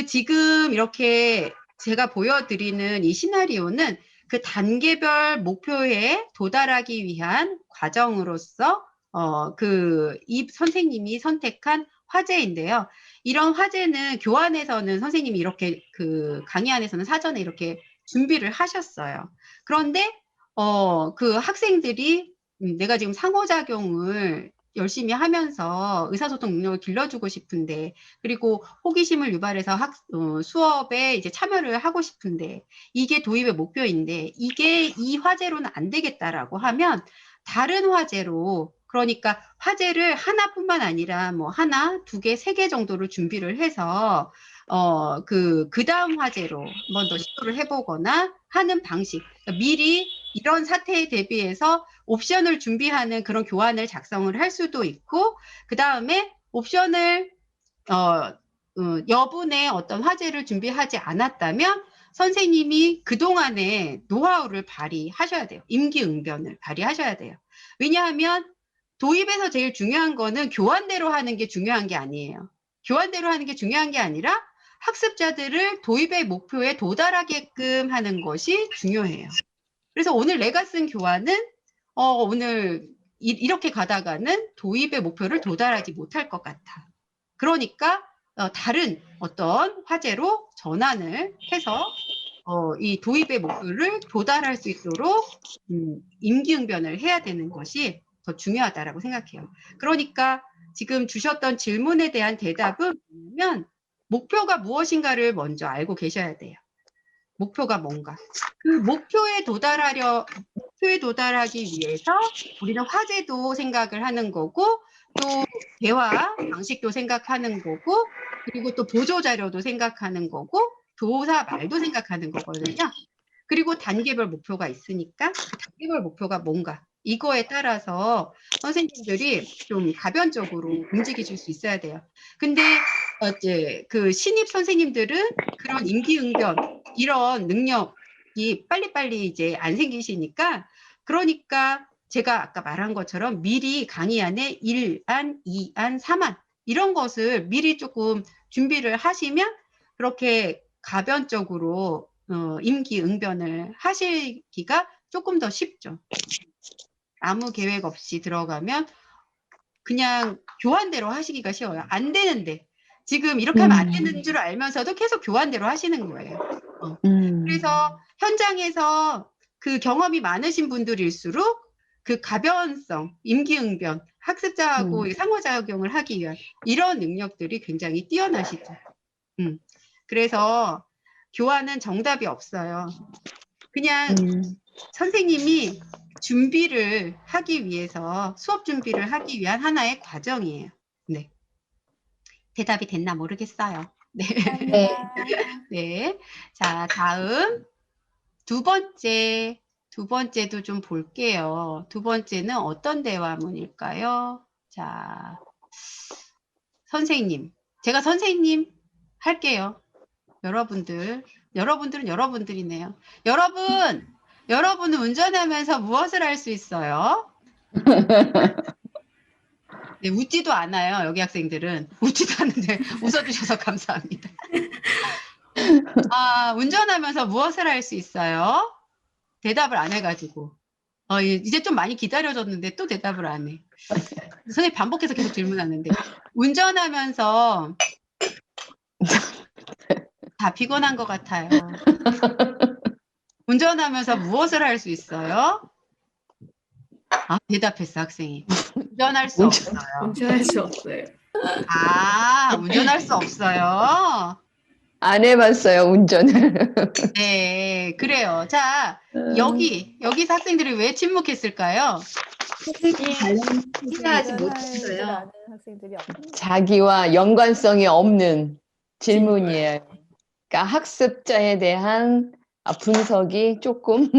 S1: 지금 이렇게 제가 보여드리는 이 시나리오는 그 단계별 목표에 도달하기 위한 과정으로서 이 선생님이 선택한 화제인데요. 이런 화제는 교환에서는 선생님이 이렇게 강의안에서는 사전에 이렇게 준비를 하셨어요. 그런데 그 학생들이 내가 지금 상호작용을 열심히 하면서 의사소통 능력을 길러주고 싶은데 그리고 호기심을 유발해서 수업에 이제 참여를 하고 싶은데 이게 도입의 목표인데 이게 이 화제로는 안 되겠다라고 하면 다른 화제로 그러니까 화제를 하나뿐만 아니라 뭐 하나, 두 개, 세 개 정도를 준비를 해서 그 다음 화제로 한번 더 시도를 해보거나 하는 방식. 그러니까 미리 이런 사태에 대비해서 옵션을 준비하는 그런 교환을 작성을 할 수도 있고, 그 다음에 옵션을, 여분의 어떤 화제를 준비하지 않았다면 선생님이 그동안의 노하우를 발휘하셔야 돼요. 임기응변을 발휘하셔야 돼요. 왜냐하면 도입에서 제일 중요한 거는 교환대로 하는 게 중요한 게 아니에요. 교환대로 하는 게 중요한 게 아니라 학습자들을 도입의 목표에 도달하게끔 하는 것이 중요해요. 그래서 오늘 내가 쓴 교환은 오늘 이렇게 가다가는 도입의 목표를 도달하지 못할 것 같아. 그러니까 다른 어떤 화제로 전환을 해서 이 도입의 목표를 도달할 수 있도록 임기응변을 해야 되는 것이 더 중요하다라고 생각해요. 그러니까 지금 주셨던 질문에 대한 대답은 뭐냐면 목표가 무엇인가를 먼저 알고 계셔야 돼요. 목표가 뭔가. 그 목표에 도달하기 위해서 우리는 화제도 생각을 하는 거고 또 대화 방식도 생각하는 거고 그리고 또 보조자료도 생각하는 거고 교사 말도 생각하는 거거든요. 그리고 단계별 목표가 있으니까 그 단계별 목표가 뭔가 이거에 따라서 선생님들이 좀 가변적으로 움직이실 수 있어야 돼요. 근데 이제 그 신입 선생님들은 그런 임기응변 이런 능력 능력이 빨리빨리 이제 안 생기시니까 그러니까 제가 아까 말한 것처럼 미리 강의 안에 1안, 2안, 3안 이런 것을 미리 조금 준비를 하시면 그렇게 가변적으로 임기응변을 하시기가 조금 더 쉽죠. 아무 계획 없이 들어가면 그냥 교환대로 하시기가 쉬워요. 안 되는데 지금 이렇게 하면 안 되는 줄 알면서도 계속 교환대로 하시는 거예요. 그래서 현장에서 그 경험이 많으신 분들일수록 그 가변성, 임기응변, 학습자하고 상호작용을 하기 위한 이런 능력들이 굉장히 뛰어나시죠. 그래서 교환은 정답이 없어요. 그냥 선생님이 준비를 하기 위해서 수업 준비를 하기 위한 하나의 과정이에요. 네. 대답이 됐나 모르겠어요. 네. 네. 자, 다음 두 번째도 좀 볼게요. 두 번째는 어떤 대화문일까요? 자, 선생님. 제가 선생님 할게요. 여러분들은 여러분들이네요. 여러분은 운전하면서 무엇을 할 수 있어요? 네, 웃지도 않아요. 여기 학생들은. 웃지도 않는데 웃어주셔서 감사합니다. 아, 운전하면서 무엇을 할 수 있어요? 대답을 안 해가지고. 이제 좀 많이 기다려줬는데 또 대답을 안 해. 선생님 반복해서 계속 질문하는데. 운전하면서 다 피곤한 것 같아요. 운전하면서 무엇을 할 수 있어요? 아, 대답했어, 학생이. 운전할 수 없어요.
S4: 운전할 수 없어요.
S1: 아, 운전할 수 없어요.
S3: 안 해봤어요, 운전을.
S1: 네, 그래요. 자, 여기서 학생들이 왜 침묵했을까요?
S6: 이해하지 못했어요.
S3: 자기와 연관성이 없는 질문이에요. 그러니까 학습자에 대한 분석이 조금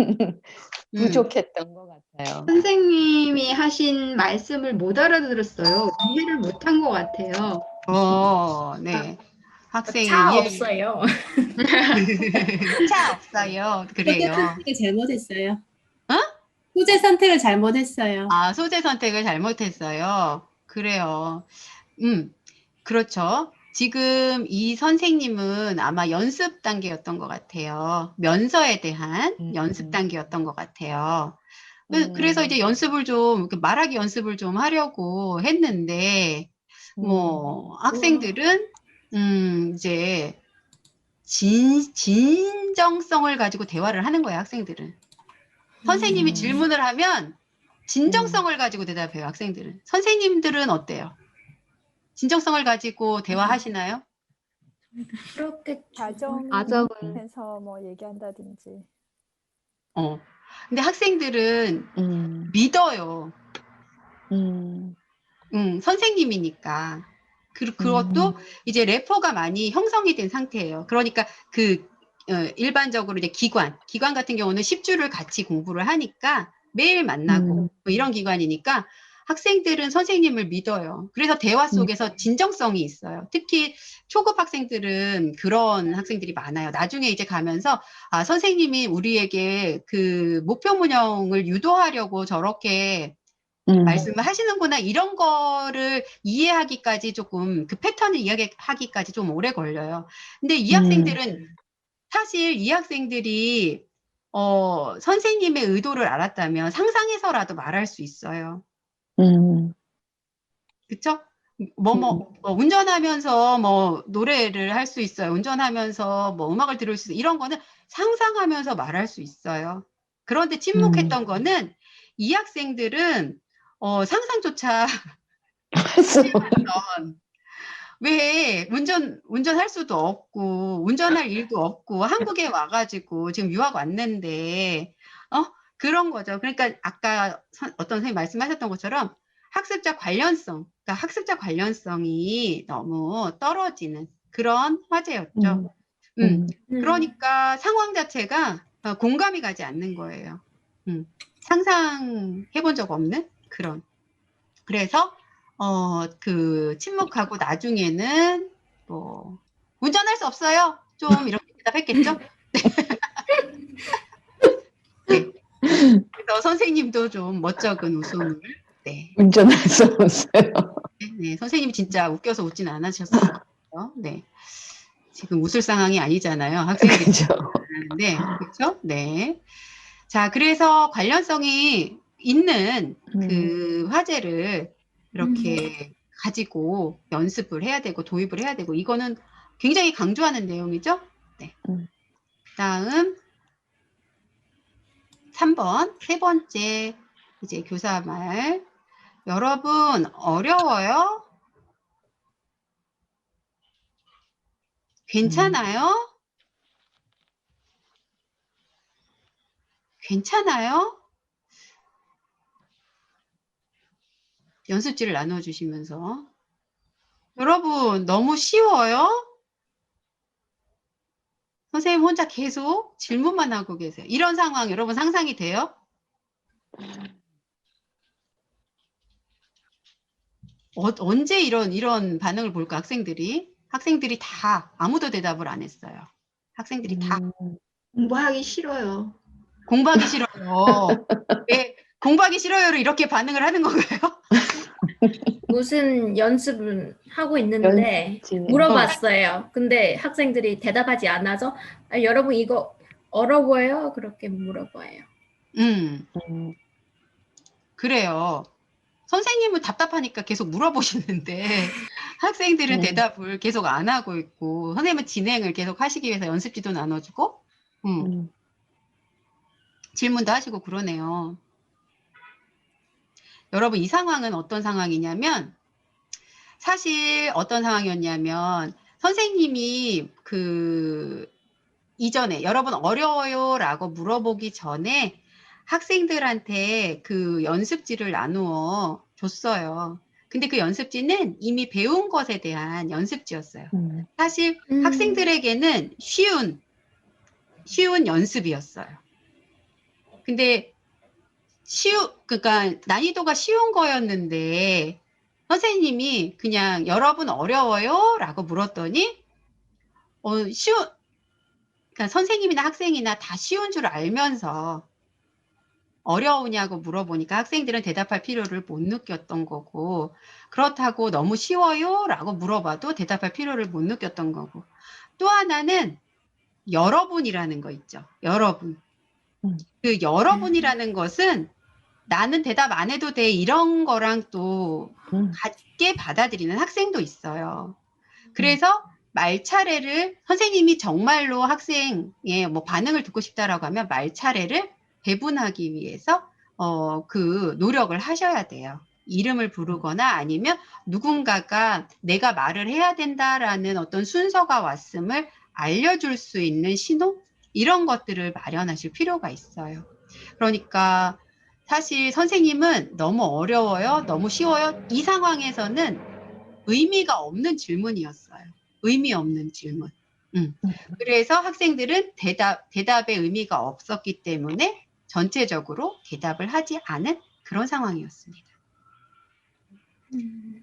S3: 부족했던 것 같아요.
S6: 선생님이 하신 말씀을 못 알아들었어요. 이해를 못한 것 같아요.
S1: 네. 학생이
S4: 차 없어요.
S1: 차 없어요. 그래요.
S15: 선택을 잘못했어요. 소재 선택을 잘못했어요.
S1: 아, 소재 선택을 잘못했어요. 그래요. 그렇죠. 지금 이 선생님은 아마 연습 단계였던 것 같아요. 면서에 대한 연습 단계였던 것 같아요. 그래서 이제 연습을 좀, 말하기 연습을 좀 하려고 했는데, 학생들은, 이제, 진정성을 가지고 대화를 하는 거예요, 학생들은. 선생님이 질문을 하면, 진정성을 가지고 대답해요, 학생들은. 선생님들은 어때요? 진정성을 가지고 대화하시나요?
S4: 그렇게
S9: 가정에서 뭐 얘기한다든지.
S1: 근데 학생들은 믿어요. 선생님이니까. 그것도 이제 레포가 많이 형성이 된 상태예요. 그러니까 일반적으로 이제 기관 같은 경우는 10주를 같이 공부를 하니까 매일 만나고 뭐 이런 기관이니까 학생들은 선생님을 믿어요. 그래서 대화 속에서 진정성이 있어요. 특히 초급 학생들은 그런 학생들이 많아요. 나중에 이제 가면서 선생님이 우리에게 그 목표문형을 유도하려고 저렇게 말씀을 하시는구나 이런 거를 이해하기까지 조금 그 패턴을 이해하기까지 좀 오래 걸려요. 근데 이 학생들은 사실 이 학생들이 선생님의 의도를 알았다면 상상해서라도 말할 수 있어요. 그쵸? 운전하면서 노래를 할 수 있어요. 운전하면서 음악을 들을 수 있어요. 이런 거는 상상하면서 말할 수 있어요. 그런데 침묵했던 거는 이 학생들은 상상조차 왜 운전할 수도 없고 운전할 일도 없고 한국에 와가지고 지금 유학 왔는데 그런 거죠. 그러니까 아까 어떤 선생님 말씀하셨던 것처럼 학습자 관련성이 너무 떨어지는 그런 화제였죠. 그러니까 상황 자체가 공감이 가지 않는 거예요. 상상해 본 적 없는 그런. 그래서 침묵하고 나중에는 운전할 수 없어요. 좀 이렇게 대답했겠죠? 그래서 선생님도 좀 멋쩍은 웃음을. 네.
S3: 운전할 수 없어요.
S1: 네, 선생님이 진짜 웃겨서 웃진 않으셨어요. 네. 지금 웃을 상황이 아니잖아요. 학생들이. 네, 그렇죠? 네. 자, 그래서 관련성이 있는 그 화제를 이렇게 가지고 연습을 해야 되고 도입을 해야 되고 이거는 굉장히 강조하는 내용이죠. 네. 다음 3번 세 번째 이제 교사말. 여러분 어려워요? 괜찮아요? 괜찮아요? 연습지를 나눠주시면서 여러분 너무 쉬워요? 선생님 혼자 계속 질문만 하고 계세요. 이런 상황 여러분 상상이 돼요? 언제 이런 반응을 볼까 학생들이 다 아무도 대답을 안 했어요. 학생들이 다
S6: 공부하기 싫어요.
S1: 공부하기 싫어요. 네, 공부하기 싫어요로 이렇게 반응을 하는 건가요?
S4: 무슨 연습을 하고 있는데 물어봤어요. 근데 학생들이 대답하지 않아서 여러분 이거 어려워요? 그렇게 물어봐요.
S1: 그래요. 선생님은 답답하니까 계속 물어보시는데 학생들은 대답을 계속 안 하고 있고 선생님은 진행을 계속 하시기 위해서 연습지도 나눠주고 질문도 하시고 그러네요. 여러분 이 상황은 어떤 상황이냐면 사실 어떤 상황이었냐면 선생님이 그 이전에 여러분 어려워요 라고 물어보기 전에 학생들한테 그 연습지를 나누어 줬어요. 근데 그 연습지는 이미 배운 것에 대한 연습지였어요. 사실 학생들에게는 쉬운 연습이었어요. 근데 그러니까 난이도가 쉬운 거였는데 선생님이 그냥 여러분 어려워요? 라고 물었더니 그러니까 선생님이나 학생이나 다 쉬운 줄 알면서 어려우냐고 물어보니까 학생들은 대답할 필요를 못 느꼈던 거고 그렇다고 너무 쉬워요? 라고 물어봐도 대답할 필요를 못 느꼈던 거고 또 하나는 여러분이라는 거 있죠. 여러분. 그 여러분이라는 것은 나는 대답 안 해도 돼 이런 거랑 또 같게 받아들이는 학생도 있어요. 그래서 말 차례를 선생님이 정말로 학생의 뭐 반응을 듣고 싶다라고 하면 말 차례를 배분하기 위해서 그 노력을 하셔야 돼요. 이름을 부르거나 아니면 누군가가 내가 말을 해야 된다라는 어떤 순서가 왔음을 알려줄 수 있는 신호? 이런 것들을 마련하실 필요가 있어요. 그러니까 사실 선생님은 너무 어려워요? 너무 쉬워요? 이 상황에서는 의미가 없는 질문이었어요. 의미 없는 질문. 그래서 학생들은 대답의 의미가 없었기 때문에 전체적으로 대답을 하지 않은 그런 상황이었습니다.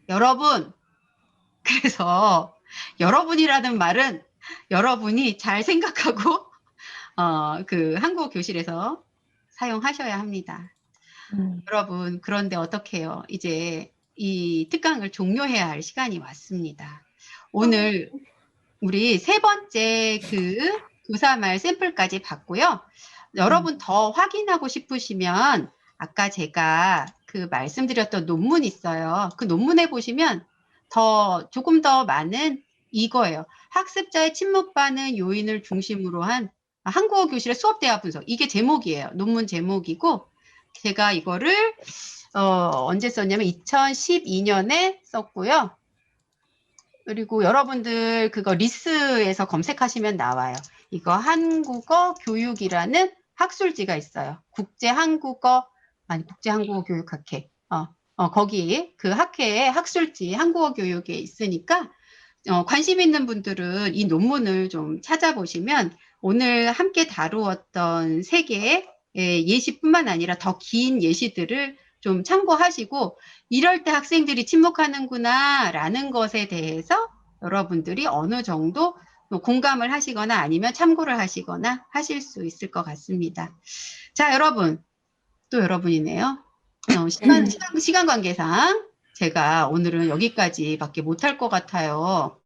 S1: 여러분, 그래서 여러분이라는 말은 여러분이 잘 생각하고 그 한국어 교실에서 사용하셔야 합니다. 여러분, 그런데 어떻게 해요? 이제 이 특강을 종료해야 할 시간이 왔습니다. 오늘 우리 세 번째 그 교사말 샘플까지 봤고요. 여러분 더 확인하고 싶으시면 아까 제가 그 말씀드렸던 논문 있어요. 그 논문에 보시면 조금 더 많은 이거예요. 학습자의 침묵 반응 요인을 중심으로 한 한국어 교실의 수업 대화 분석. 이게 제목이에요. 논문 제목이고 제가 이거를 언제 썼냐면 2012년에 썼고요. 그리고 여러분들 그거 리스에서 검색하시면 나와요. 이거 한국어 교육이라는 학술지가 있어요. 국제한국어 교육학회. 거기 그 학회에 학술지 한국어 교육에 있으니까 관심 있는 분들은 이 논문을 좀 찾아보시면 오늘 함께 다루었던 세 개의 예시뿐만 아니라 더 긴 예시들을 좀 참고하시고 이럴 때 학생들이 침묵하는구나 라는 것에 대해서 여러분들이 어느 정도 공감을 하시거나 아니면 참고를 하시거나 하실 수 있을 것 같습니다. 자, 여러분 또 여러분이네요. 시간 관계상 제가 오늘은 여기까지밖에 못할 것 같아요.